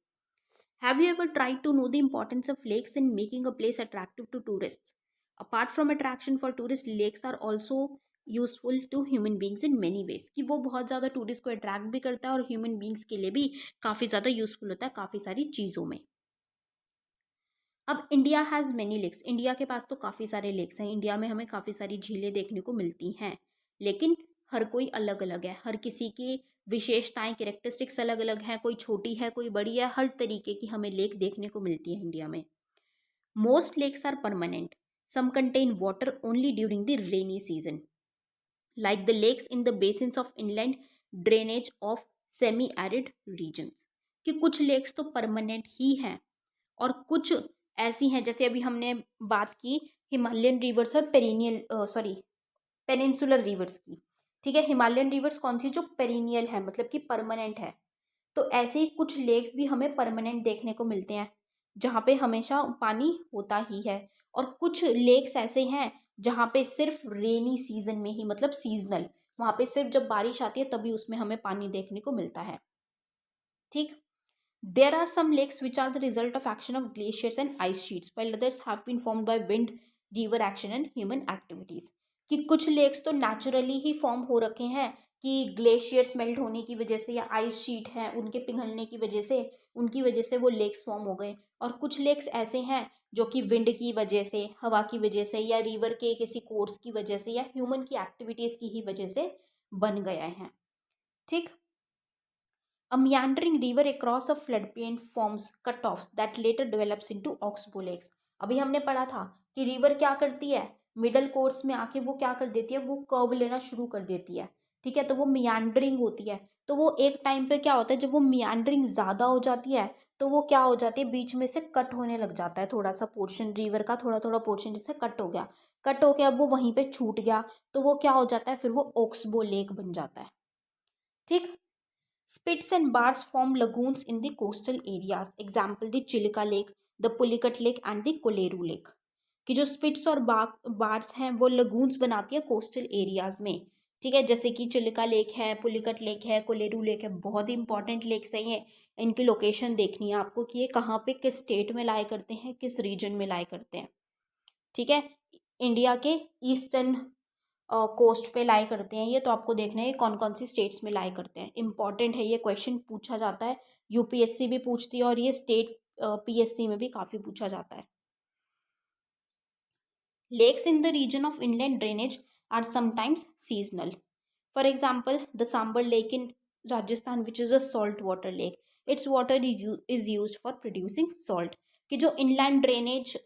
Have you ever tried to know the importance of lakes in making a place attractive to tourists? Apart from attraction for tourists, lakes are also useful to human beings in many ways, कि वो बहुत ज़्यादा टूरिस्ट को अट्रैक्ट भी करता है और ह्यूमन बींग्स के लिए भी काफ़ी ज़्यादा यूजफुल होता है काफ़ी सारी चीज़ों में। अब India has many lakes, India के पास तो काफ़ी सारे लेक्स हैं, इंडिया में हमें काफ़ी सारी झीलें देखने को मिलती हैं, लेकिन हर कोई अलग अलग है, हर किसी की विशेषताएं, कैरेक्टरिस्टिक्स अलग अलग हैं, कोई छोटी है कोई बड़ी है, हर तरीके की हमें लेक देखने को मिलती है इंडिया में। Most lakes are permanent, some contain water only during the rainy season, like the lakes in the basins of inland drainage of semi arid regions, कि कुछ लेक्स तो परमानेंट ही हैं और कुछ ऐसी हैं, जैसे अभी हमने बात की हिमालयन रिवर्स और पेनिनसुलर रिवर्स की, ठीक है, हिमालयन रिवर्स कौन सी, जो पेरिनियल है, मतलब कि परमानेंट है, तो ऐसे ही कुछ लेक्स भी हमें परमानेंट देखने को मिलते हैं जहाँ पे हमेशा पानी होता ही है, और कुछ लेक्स ऐसे हैं जहाँ पे सिर्फ रेनी सीजन में ही, मतलब सीजनल, वहाँ पे सिर्फ जब बारिश आती है तभी उसमें हमें पानी देखने को मिलता है, ठीक। There are some lakes which are the result of action of glaciers and ice sheets, while others have been formed by wind, river action and human activities, कि कुछ लेक्स तो नेचुरली ही फॉर्म हो रखे हैं कि ग्लेशियर्स मेल्ट होने की वजह से, या आइस शीट है उनके पिघलने की वजह से, उनकी वजह से वो लेक्स फॉर्म हो गए, और कुछ लेक्स ऐसे हैं जो कि विंड की वजह से, हवा की वजह से, या रिवर के किसी कोर्स की वजह से, या ह्यूमन की एक्टिविटीज़ की ही वजह से बन गए हैं, ठीक। A meandering river across a floodplain forms cutoffs that later develops into oxbow lakes. अभी हमने पढ़ा था कि रिवर क्या करती है, मिडल कोर्स में आके वो क्या कर देती है, वो कर्व लेना शुरू कर देती है, ठीक है, तो वो मियांडरिंग होती है, तो वो एक टाइम पे क्या होता है, जब वो मियांडरिंग ज़्यादा हो जाती है तो वो क्या हो जाती है, बीच में से कट होने लग जाता है, थोड़ा सा पोर्शन रिवर का, थोड़ा थोड़ा पोर्शन जैसे कट हो गया, कट हो के अब वो वहीं पे छूट गया, तो वो क्या हो जाता है, फिर वो ओक्सबो लेक बन जाता है, ठीक। Spits and bars form lagoons in the coastal areas. Example, the Chilika Lake, the Pulicat Lake and the Koleru Lake. कि जो स्पिट्स और बार्स हैं वो लगून्स बनाती हैं कोस्टल एरियाज में, ठीक है, जैसे कि चिलिका लेक है, पुलिकट लेक है, कोलेरू लेक है, बहुत ही इंपॉर्टेंट लेक्स हैं ये, इनकी लोकेशन देखनी है आपको कि ये कहाँ पे किस स्टेट में लाई करते हैं, किस रीजन में लाई करते हैं, ठीक है, इंडिया के ईस्टर्न कोस्ट पे लाई करते हैं ये, तो आपको देखना है कौन कौन सी स्टेट्स में लाई करते हैं, इंपॉर्टेंट है, ये क्वेश्चन पूछा जाता है, यूपीएससी भी पूछती है और ये स्टेट पीएससी में भी काफ़ी पूछा जाता है। Lakes in the region of inland drainage are sometimes seasonal. For example, the Sambar Lake in Rajasthan, which is a salt water lake, its water is used for producing salt. कि जो inland drainage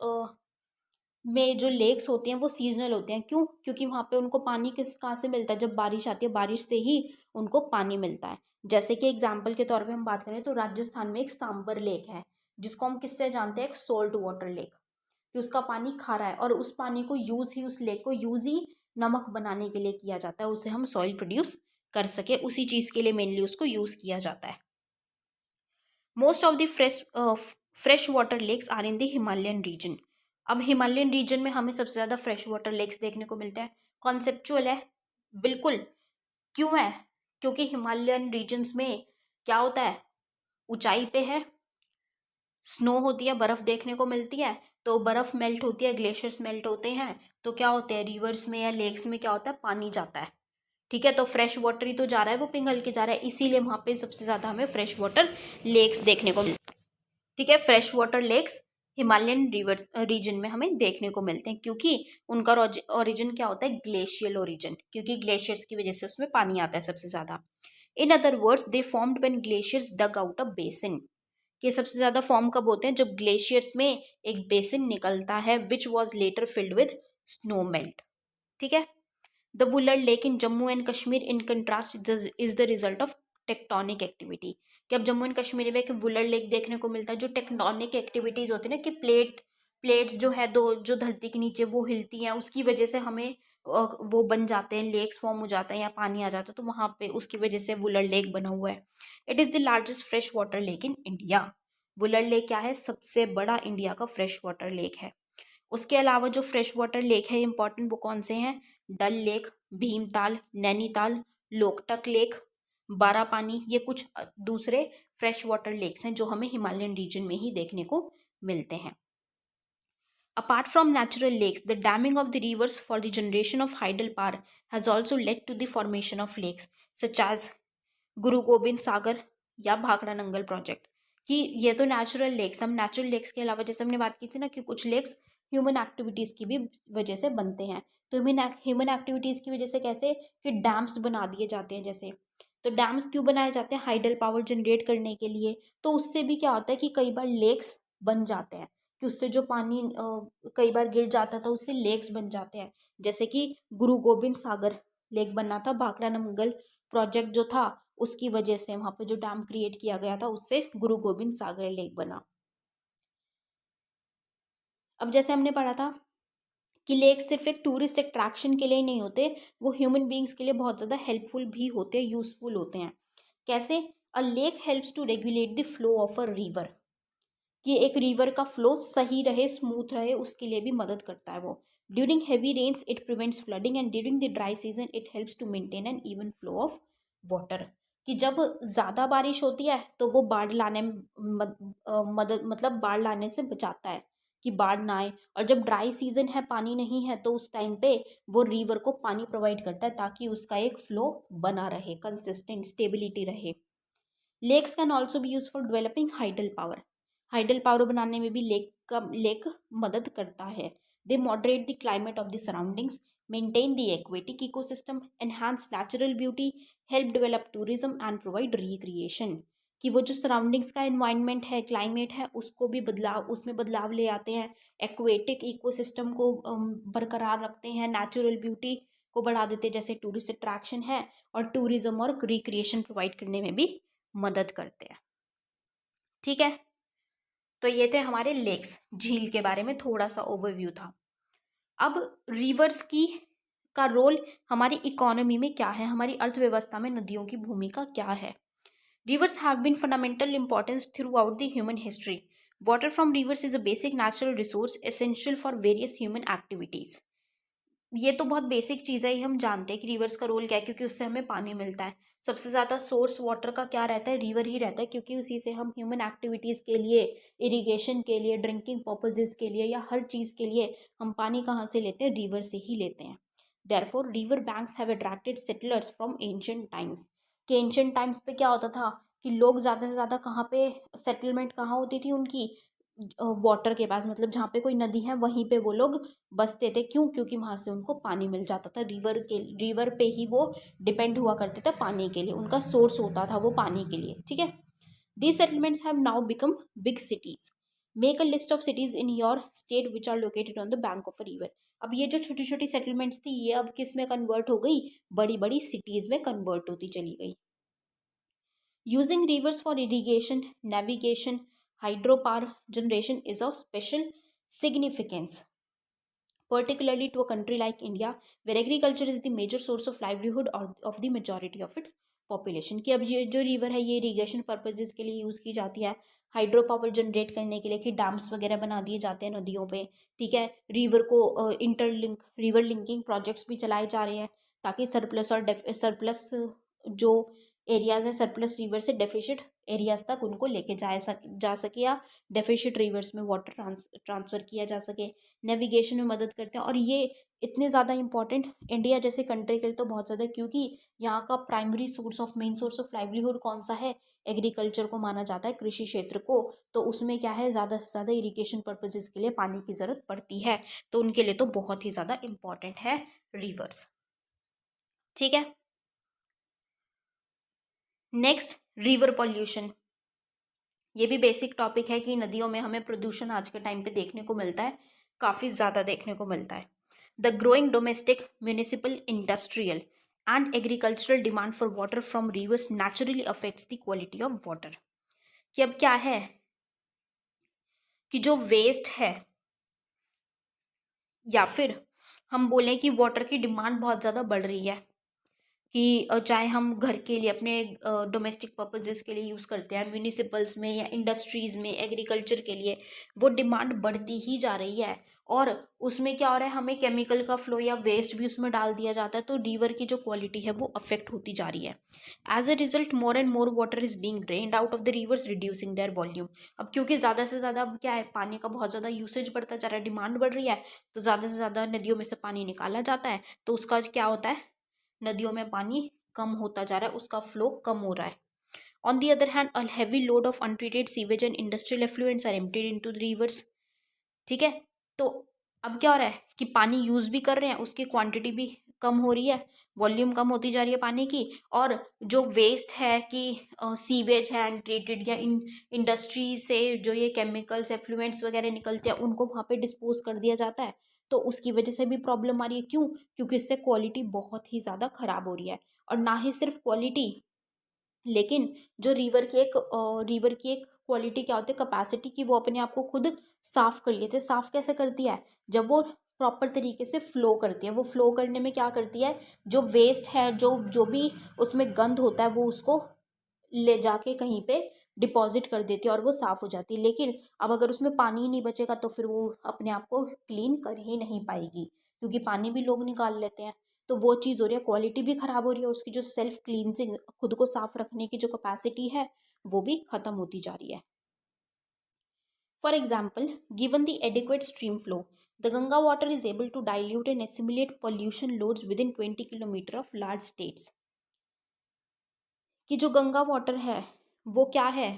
में जो लेक्स होते हैं वो सीजनल होते हैं, क्यों? क्योंकि वहाँ पे उनको पानी किस कहाँ से मिलता है, जब बारिश आती है बारिश से ही उनको पानी मिलता है। जैसे कि एग्जाम्पल के तौर पे हम बात करें तो राजस्थान में एक सांबर लेक है, जिसको हम किससे जानते हैं, एक सोल्ट वाटर लेक, कि उसका पानी खारा है और उस पानी को यूज़ ही, उस लेक को यूज़ ही नमक बनाने के लिए किया जाता है, उसे हम सॉइल प्रोड्यूस कर सके, उसी चीज़ के लिए मेनली उसको यूज़ किया जाता है। Most of the fresh water lakes are in the Himalayan region. अब हिमालयन रीजन में हमें सबसे ज़्यादा फ्रेश वाटर लेक्स देखने को मिलते हैं। कॉन्सेप्चुअल है, बिल्कुल। क्यों है? क्योंकि हिमालयन रीजन्स में क्या होता है, ऊंचाई पे है, स्नो होती है, बर्फ़ देखने को मिलती है, तो बर्फ़ मेल्ट होती है, ग्लेशियर्स मेल्ट होते हैं, तो क्या होते हैं, रिवर्स में या लेक्स में क्या होता है, पानी जाता है। ठीक है, तो फ्रेश वाटर ही तो जा रहा है, वो पिघल के जा रहा है, इसीलिए वहाँ पे सबसे ज़्यादा हमें फ्रेश वाटर लेक्स देखने को मिलते हैं। ठीक है, fresh water lakes Himalayan rivers region में हमें देखने को मिलते हैं, क्योंकि उनका ओरिजिन क्या होता है, ग्लेशियल ओरिजिन, क्योंकि ग्लेशियर्स की वजह से उसमें पानी आता है सबसे ज़्यादा। In other words, they formed when glaciers dug out a basin. कि सबसे ज़्यादा फॉर्म कब होते हैं, जब ग्लेशियर्स में एक बेसिन निकलता है, which was later filled with snow melt. ठीक है, the Wular lake in Jammu and Kashmir in contrast is the result of tectonic activity. कि अब जम्मू एंड कश्मीर में एक वुलर लेक देखने को मिलता है, जो टेक्टोनिक एक्टिविटीज होती है ना, कि प्लेट्स जो है दो, जो धरती के नीचे वो हिलती हैं, उसकी वजह से हमें वो बन जाते हैं, लेक्स फॉर्म हो जाते हैं या पानी आ जाता है, तो वहाँ पे उसकी वजह से वुलर लेक बना हुआ है। It is the largest fresh water lake in India. Wular lake क्या है, सबसे बड़ा इंडिया का फ्रेश वाटर लेक है। उसके अलावा जो फ्रेश वाटर लेक है इंपॉर्टेंट, वो कौन से हैं, डल लेक, भीमताल, नैनीताल, लोकटक लेक, बारापानी, ये कुछ दूसरे फ्रेश वाटर लेक्स हैं जो हमें हिमालयन रीजन में ही देखने को मिलते हैं। Apart from natural lakes, the damming of the rivers for the generation of hydel power has also led to the formation of lakes such as Guru Gobind Sagar या भाखड़ा नंगल प्रोजेक्ट। कि ये तो नेचुरल लेक्स, हम नेचुरल लेक्स के अलावा जैसे हमने बात की थी ना कि कुछ लेक्स ह्यूमन एक्टिविटीज़ की भी वजह से बनते हैं। तो ह्यूमन एक्टिविटीज़ की वजह से कैसे, कि डैम्स बना दिए जाते हैं जैसे। तो डैम्स क्यों बनाए जाते हैं, हाइडल पावर जनरेट करने के लिए। तो उससे भी क्या होता है कि कई बार लेक्स बन जाते हैं, कि उससे जो पानी कई बार गिर जाता था, उससे लेक्स बन जाते हैं। जैसे कि गुरु गोबिंद सागर लेक बनना था, भाखड़ा नंगल प्रोजेक्ट जो था उसकी वजह से, वहाँ पे जो डैम क्रिएट किया गया था उससे गुरु गोबिंद सागर लेक बना। अब जैसे हमने पढ़ा था कि लेक सिर्फ एक टूरिस्ट अट्रैक्शन के लिए ही नहीं होते, वो ह्यूमन बींग्स के लिए बहुत ज़्यादा हेल्पफुल भी होते हैं, यूजफुल होते हैं। कैसे? A lake helps to regulate the flow of a river. कि एक रिवर का फ्लो सही रहे, स्मूथ रहे, उसके लिए भी मदद करता है वो। During heavy rains it prevents flooding and during the dry season it helps to maintain an even flow of water. कि जब ज़्यादा बारिश होती है तो वो बाढ़ लाने में मदद, मतलब बाढ़ लाने से बचाता है कि बाढ़ ना आए। और जब ड्राई सीजन है, पानी नहीं है, तो उस टाइम पे वो रिवर को पानी प्रोवाइड करता है ताकि उसका एक फ्लो बना रहे, कंसिस्टेंट स्टेबिलिटी रहे। Lakes can also be use for developing hydel power. Hydel power बनाने में भी लेक मदद करता है। They moderate the climate of the surroundings, maintain the aquatic ecosystem, enhance natural beauty, help develop tourism and provide recreation. कि वो जो सराउंडिंग्स का एनवायरनमेंट है, क्लाइमेट है, उसको भी बदलाव, उसमें बदलाव ले आते हैं, एक्वेटिक इकोसिस्टम को बरकरार रखते हैं, नेचुरल ब्यूटी को बढ़ा देते हैं जैसे टूरिस्ट अट्रैक्शन है, और टूरिज्म और रिक्रिएशन प्रोवाइड करने में भी मदद करते हैं। ठीक है, तो ये थे हमारे लेक्स, झील के बारे में थोड़ा सा ओवरव्यू था। अब रिवर्स की का रोल हमारी इकोनॉमी में क्या है, हमारी अर्थव्यवस्था में नदियों की भूमिका क्या है। Rivers have been fundamental importance throughout the human history. Water from rivers is a basic natural resource essential for various human activities. ये तो बहुत बेसिक चीज़ है, ये हम जानते हैं कि रिवर्स का रोल क्या है, क्योंकि उससे हमें पानी मिलता है। सबसे ज़्यादा सोर्स वाटर का क्या रहता है, रिवर ही रहता है, क्योंकि उसी से हम ह्यूमन एक्टिविटीज़ के लिए, इरिगेशन के लिए, ड्रिंकिंग पर्पजेज़ के लिए, या हर चीज़ के लिए हम पानी कहाँ से लेते हैं, रिवर से ही लेते हैं। Therefore river banks have attracted settlers from ancient times. कि एंशिएंट टाइम्स पे क्या होता था कि लोग ज़्यादा से ज़्यादा कहाँ पे सेटलमेंट कहाँ होती थी उनकी, वाटर के पास, मतलब जहाँ पे कोई नदी है वहीं पे वो लोग बसते थे। क्यों? क्योंकि वहाँ से उनको पानी मिल जाता था। रिवर पे ही वो डिपेंड हुआ करते थे पानी के लिए, उनका सोर्स होता था वो पानी के लिए। ठीक है। These settlements have now become big cities. Make a list of cities in your state which are located on the bank of a river. अब ये जो छोटी छोटी सेटलमेंट्स थी ये अब किस में कन्वर्ट हो गई? बड़ी बड़ी सिटीज में कन्वर्ट होती चली गई। Using reverse for irrigation, navigation, hydropower generation is of special significance, particularly to a country like India, where agriculture is the major source of livelihood of the majority of its population. कि अब ये जो रिवर है ये इरीगेशन पर्पजेज के लिए यूज़ की जाती है, हाइड्रो पावर जनरेट करने के लिए, कि डैम्स वगैरह बना दिए जाते हैं नदियों पे। ठीक है। रिवर को रिवर लिंकिंग प्रोजेक्ट्स भी चलाए जा रहे हैं ताकि सरप्लस और सरप्लस जो एरियाज हैं, सरप्लस रिवर से डेफिशिट एरियाज तक उनको लेके जा सके या डेफिशिट रिवर्स में वाटर ट्रांसफ़र किया जा सके। नेविगेशन में मदद करते हैं, और ये इतने ज़्यादा इंपॉर्टेंट इंडिया जैसे कंट्री के लिए तो बहुत ज़्यादा, क्योंकि यहाँ का primary main source of livelihood कौन सा है? एग्रीकल्चर को माना जाता है, कृषि क्षेत्र को। तो उसमें क्या है, ज़्यादा से ज़्यादा इरिगेशन पर्पजेज़ के लिए पानी की ज़रूरत पड़ती है, तो उनके लिए तो बहुत ही ज़्यादा इंपॉर्टेंट है रिवर्स। ठीक है। Next, river pollution. ये भी बेसिक टॉपिक है कि नदियों में हमें प्रदूषण आज के टाइम पे देखने को मिलता है, काफ़ी ज़्यादा देखने को मिलता है। The growing domestic, municipal, industrial and agricultural demand for water from reverse naturally affects the quality of water. कि अब क्या है कि जो वेस्ट है, या फिर हम बोलें कि वाटर की डिमांड बहुत ज़्यादा बढ़ रही है, कि चाहे हम घर के लिए अपने डोमेस्टिक पर्पसेस के लिए यूज़ करते हैं, म्यूनिसिपल्स में या इंडस्ट्रीज़ में, एग्रीकल्चर के लिए, वो डिमांड बढ़ती ही जा रही है। और उसमें क्या हो रहा है, हमें केमिकल का फ्लो या वेस्ट भी उसमें डाल दिया जाता है, तो रिवर की जो क्वालिटी है वो अफेक्ट होती जा रही है। As a result more and more water is being drained out of the rivers, reducing their volume. अब क्योंकि ज़्यादा से ज़्यादा अब क्या है, पानी का बहुत ज़्यादा यूसेज बढ़ता जा रहा है, डिमांड बढ़ रही है, तो ज़्यादा से ज़्यादा नदियों में से पानी निकाला जाता है, तो उसका क्या होता है, नदियों में पानी कम होता जा रहा है, उसका फ्लो कम हो रहा है। On the other hand, a heavy load of untreated sewage and industrial effluents are emptied into the rivers. ठीक है। तो अब क्या हो रहा है कि पानी यूज़ भी कर रहे हैं, उसकी क्वांटिटी भी कम हो रही है, वॉल्यूम कम होती जा रही है पानी की, और जो वेस्ट है कि सीवेज है अनट्रीटेड, या इंडस्ट्री से जो ये केमिकल्स एफ्लुएंट्स वगैरह निकलते हैं उनको वहाँ पे डिस्पोज कर दिया जाता है, तो उसकी वजह से भी प्रॉब्लम आ रही है। क्यों? क्योंकि इससे क्वालिटी बहुत ही ज़्यादा ख़राब हो रही है। और ना ही सिर्फ क्वालिटी, लेकिन जो रिवर की एक क्वालिटी क्या होती है, कैपेसिटी, की वो अपने आप को खुद साफ कर लेते हैं। साफ कैसे करती है? जब वो प्रॉपर तरीके से फ्लो करती है। वो फ्लो करने में क्या करती है, जो वेस्ट है, जो जो भी उसमें गंद होता है, वो उसको ले जाके कहीं पे डिपॉजिट कर देती है और वो साफ़ हो जाती है। लेकिन अब अगर उसमें पानी ही नहीं बचेगा तो फिर वो अपने आप को क्लीन कर ही नहीं पाएगी, क्योंकि पानी भी लोग निकाल लेते हैं। तो वो चीज़ हो रही है, क्वालिटी भी ख़राब हो रही है, उसकी जो सेल्फ क्लींजिंग, खुद को साफ़ रखने की जो कैपेसिटी है वो भी ख़त्म होती जा रही है। For example, given the adequate stream flow, the Ganga water is able to dilute and assimilate pollution loads within 20 kilometre of large states. कि जो गंगा वाटर है वो क्या है,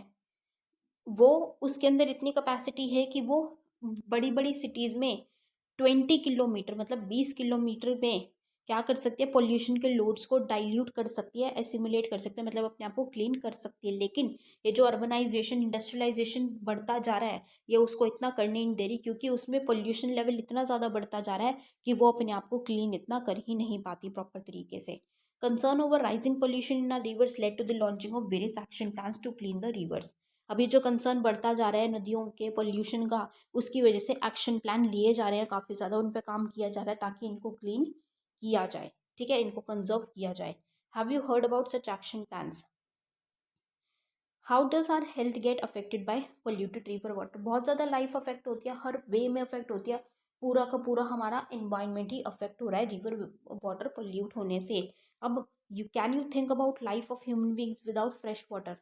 वो उसके अंदर इतनी कैपेसिटी है कि वो बड़ी बड़ी सिटीज़ में 20 किलोमीटर, मतलब 20 किलोमीटर में क्या कर सकती है, पोल्यूशन के लोड्स को डाइल्यूट कर सकती है, एसिमुलेट कर सकती है, मतलब अपने आप को क्लीन कर सकती है। लेकिन ये जो अर्बनाइजेशन, इंडस्ट्रियलाइजेशन बढ़ता जा रहा है, ये उसको इतना करने नहीं दे रही, क्योंकि उसमें पोल्यूशन लेवल इतना ज़्यादा बढ़ता जा रहा है कि वो अपने आप को क्लीन इतना कर ही नहीं पाती प्रॉपर तरीके से। Concern over rising pollution in our rivers led to the launching of various action plans to clean the rivers. अभी जो कंसर्न बढ़ता जा रहा है नदियों के पोल्यूशन का, उसकी वजह से एक्शन प्लान लिए जा रहे हैं, काफ़ी ज़्यादा उन पर काम किया जा रहा है ताकि इनको क्लीन किया जाए। ठीक है, इनको कंजर्व किया जाए। Have you heard about such action plans? How does our health get affected by polluted river water? बहुत ज़्यादा लाइफ अफेक्ट होती है, हर वे में अफेक्ट होती है, पूरा का पूरा हमारा इन्वायरमेंट ही अफेक्ट हो रहा है रिवर वाटर पोल्यूट होने से। अब you think about life of human beings without fresh water?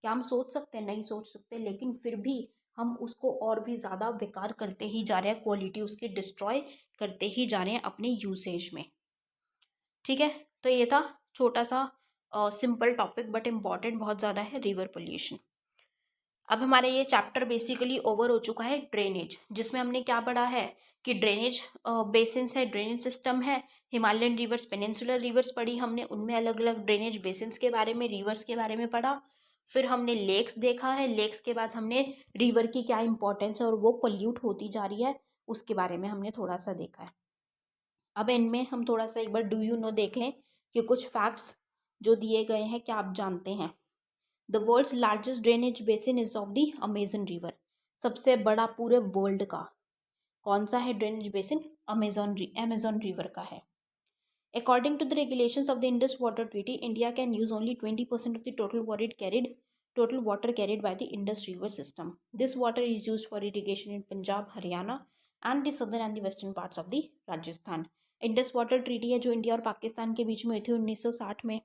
क्या हम सोच सकते हैं? नहीं सोच सकते, लेकिन फिर भी हम उसको और भी ज़्यादा बेकार करते ही जा रहे हैं, क्वालिटी उसकी डिस्ट्रॉय करते ही जा रहे हैं अपने यूसेज में। ठीक है, तो ये था छोटा सा सिंपल टॉपिक, बट इम्पॉर्टेंट बहुत ज़्यादा है, रिवर पोल्यूशन। अब हमारा ये चैप्टर बेसिकली ओवर हो चुका है ड्रेनेज, जिसमें हमने क्या पढ़ा है कि ड्रेनेज बेसिन्स है, ड्रेनेज सिस्टम है, हिमालयन रिवर्स, पेनिनसुलर रिवर्स पढ़ी हमने, उनमें अलग अलग ड्रेनेज बेसिन्स के बारे में, रिवर्स के बारे में पढ़ा। फिर हमने लेक्स देखा है, लेक्स के बाद हमने रिवर की क्या इंपॉर्टेंस है और वो पोल्यूट होती जा रही है उसके बारे में हमने थोड़ा सा देखा है। अब इनमें हम थोड़ा सा एक बार डू यू नो देख लें कि कुछ फैक्ट्स जो दिए गए हैं क्या आप जानते हैं। The world's largest drainage basin is of the Amazon river. सबसे बड़ा पूरे वर्ल्ड का कौन सा है ड्रेनेज बेसिन? अमेजोन रिवर का है। According to the regulations of the Indus water treaty, India can use only 20% of the total water carried by the Indus river system. This water is use for irrigation in Punjab, Haryana and the southern and the western parts of the Rajasthan. Indus water treaty है जो इंडिया और पाकिस्तान के बीच में हुई थी 1960 में।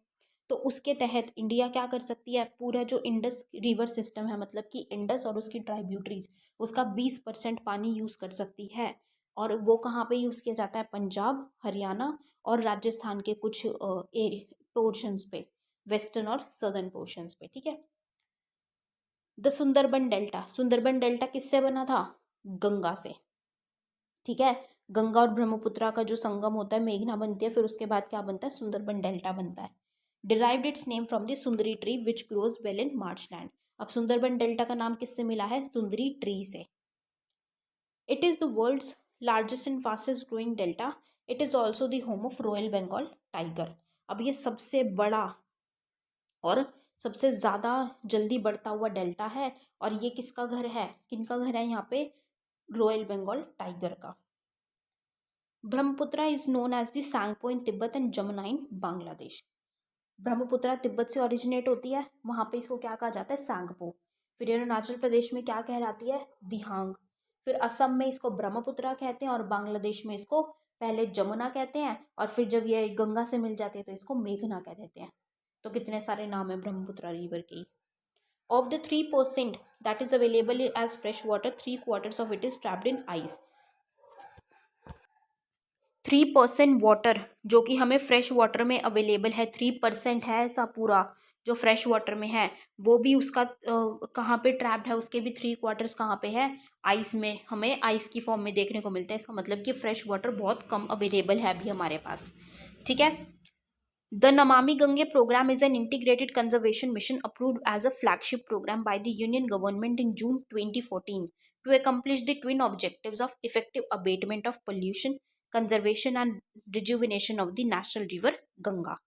तो उसके तहत इंडिया क्या कर सकती है, पूरा जो इंडस रिवर सिस्टम है, मतलब कि इंडस और उसकी ट्राइब्यूटरीज, उसका 20% पानी यूज़ कर सकती है। और वो कहाँ पे यूज़ किया जाता है? पंजाब, हरियाणा और राजस्थान के कुछ पोर्शंस पे, वेस्टर्न और सदर्न पोर्शंस पे, ठीक है। The Sundarban delta, Sundarban delta किससे बना था? गंगा से, ठीक है। गंगा और ब्रह्मपुत्रा का जो संगम होता है, मेघना बनती है, फिर उसके बाद क्या बनता है? सुंदरबन डेल्टा बनता है। Derived its name from the sundari tree which grows well in marshland. अब सुंदरबन डेल्टा का नाम किससे मिला है? सुंदरी ट्री से। It is the world's largest and fastest growing delta. It is also the home of royal Bengal tiger. अब ये सबसे बड़ा और सबसे ज़्यादा जल्दी बढ़ता हुआ डेल्टा है, और ये किसका घर है? किनका घर है यहाँ पे? रॉयल बंगाल टाइगर का। Brahmaputra is known as the Tsangpo in Tibet and Jamuna in Bangladesh. Brahmaputra Tibet से ओरिजिनेट होती है, वहाँ पे इसको क्या कहा जाता है? सांगपो। फिर अरुणाचल प्रदेश में क्या कहलाती है? दिहांग। फिर असम में इसको ब्रह्मपुत्रा कहते हैं, और बांग्लादेश में इसको पहले जमुना कहते हैं, और फिर जब ये गंगा से मिल जाती है तो इसको मेघना कह देते हैं। तो कितने सारे नाम है ब्रह्मपुत्रा रिवर की। Of the 3% that is available as fresh water, 3/4 of it is trapped in ice. 3% water जो कि हमें फ्रेश वाटर में अवेलेबल है, 3% है ऐसा पूरा जो फ्रेश वाटर में है, वो भी उसका कहाँ पे ट्रैप्ड है? उसके भी 3/4 कहाँ पे है? आइस में, हमें आइस की फॉर्म में देखने को मिलता है। इसका मतलब कि फ्रेश वाटर बहुत कम अवेलेबल है अभी हमारे पास, ठीक है। The Namami Gange programme is an integrated conservation mission approved as a flagship programme by the union government in June 2014 to accomplish the twin objectives of effective abatement of pollution, conservation and rejuvenation of the national river Ganga.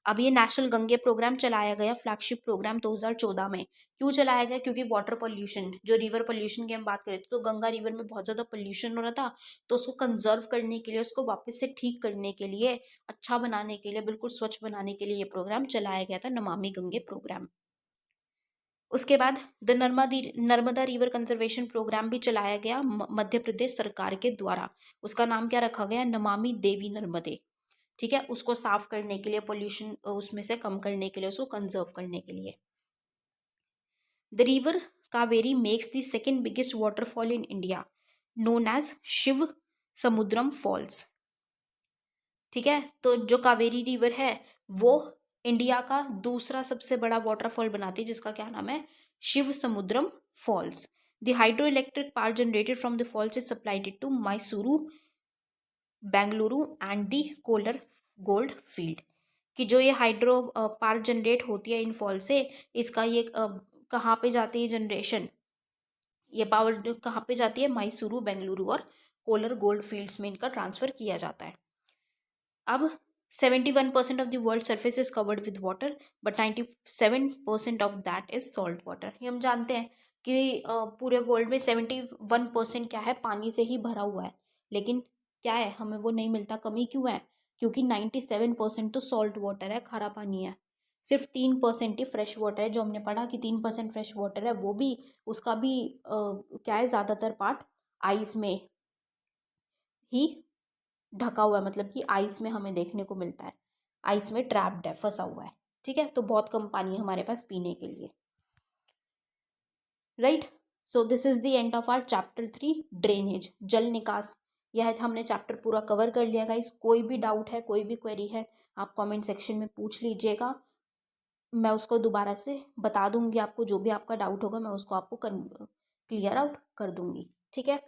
अब ये नेशनल गंगे प्रोग्राम चलाया गया, फ्लैगशिप प्रोग्राम 2014 में। क्यों चलाया गया? क्योंकि वाटर पोल्यूशन, जो रिवर पोल्यूशन की हम बात करें तो गंगा रिवर में बहुत ज़्यादा पोल्यूशन हो रहा था, तो उसको कंजर्व करने के लिए, उसको वापस से ठीक करने के लिए, अच्छा बनाने के लिए, बिल्कुल स्वच्छ बनाने के लिए ये प्रोग्राम चलाया गया था, नमामि गंगे प्रोग्राम। उसके बाद the Narmada river conservation programme भी चलाया गया मध्य प्रदेश सरकार के द्वारा। उसका नाम क्या रखा गया? नमामि देवी नर्मदे, ठीक है। उसको साफ करने के लिए, पोल्यूशन उसमें से कम करने के लिए, उसको कंजर्व करने के लिए। The river Kaveri makes the second biggest waterfall in India known as Shiva Samudram falls, ठीक है। तो जो कावेरी रिवर है वो इंडिया का दूसरा सबसे बड़ा वाटरफॉल बनाती है, जिसका क्या नाम है? Shiva Samudram falls. The hydro electric power generated from the falls is supplied to Mysuru, Bengaluru and the Kolar gold field. कि जो ये हाइड्रो पावर जनरेट होती है इन फॉल से, इसका ये कहाँ पे जाती है जनरेशन? ये पावर कहाँ पे जाती है? मैसूरू, बेंगलुरु और कोलर गोल्ड फील्ड्स में इनका ट्रांसफर किया जाता है। अब 71% of the world surface is covered with water, but 97% of that is salt water. ये हम जानते हैं कि पूरे वर्ल्ड में 71% क्या है? पानी से ही भरा हुआ है, लेकिन क्या है, हमें वो नहीं मिलता। कमी क्यों है? क्योंकि 97% तो सॉल्ट वाटर है, खारा पानी है। सिर्फ 3% ही फ्रेश वाटर है, जो हमने पढ़ा कि 3% फ्रेश वाटर है, वो भी उसका भी क्या है, ज़्यादातर पार्ट आइस में ही ढका हुआ है, मतलब कि आइस में हमें देखने को मिलता है, आइस में ट्रैप्ड है, फंसा हुआ है, ठीक है। तो बहुत कम पानी है हमारे पास पीने के लिए, right. So this is the end of our chapter 3 drainage, जल निकास। यह हमने चैप्टर पूरा कवर कर लिया गाइस। कोई भी डाउट है, कोई भी क्वेरी है, आप कमेंट सेक्शन में पूछ लीजिएगा। मैं उसको दोबारा से बता दूंगी आपको, जो भी आपका डाउट होगा मैं उसको आपको क्लियर आउट कर दूंगी। ठीक है,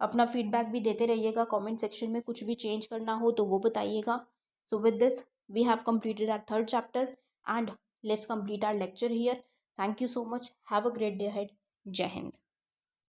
अपना फीडबैक भी देते रहिएगा, कमेंट सेक्शन में कुछ भी चेंज करना हो तो वो बताइएगा। So with this we have completed our third chapter and let's complete our lecture here. Thank you so much. Have a great day ahead. Jai Hind.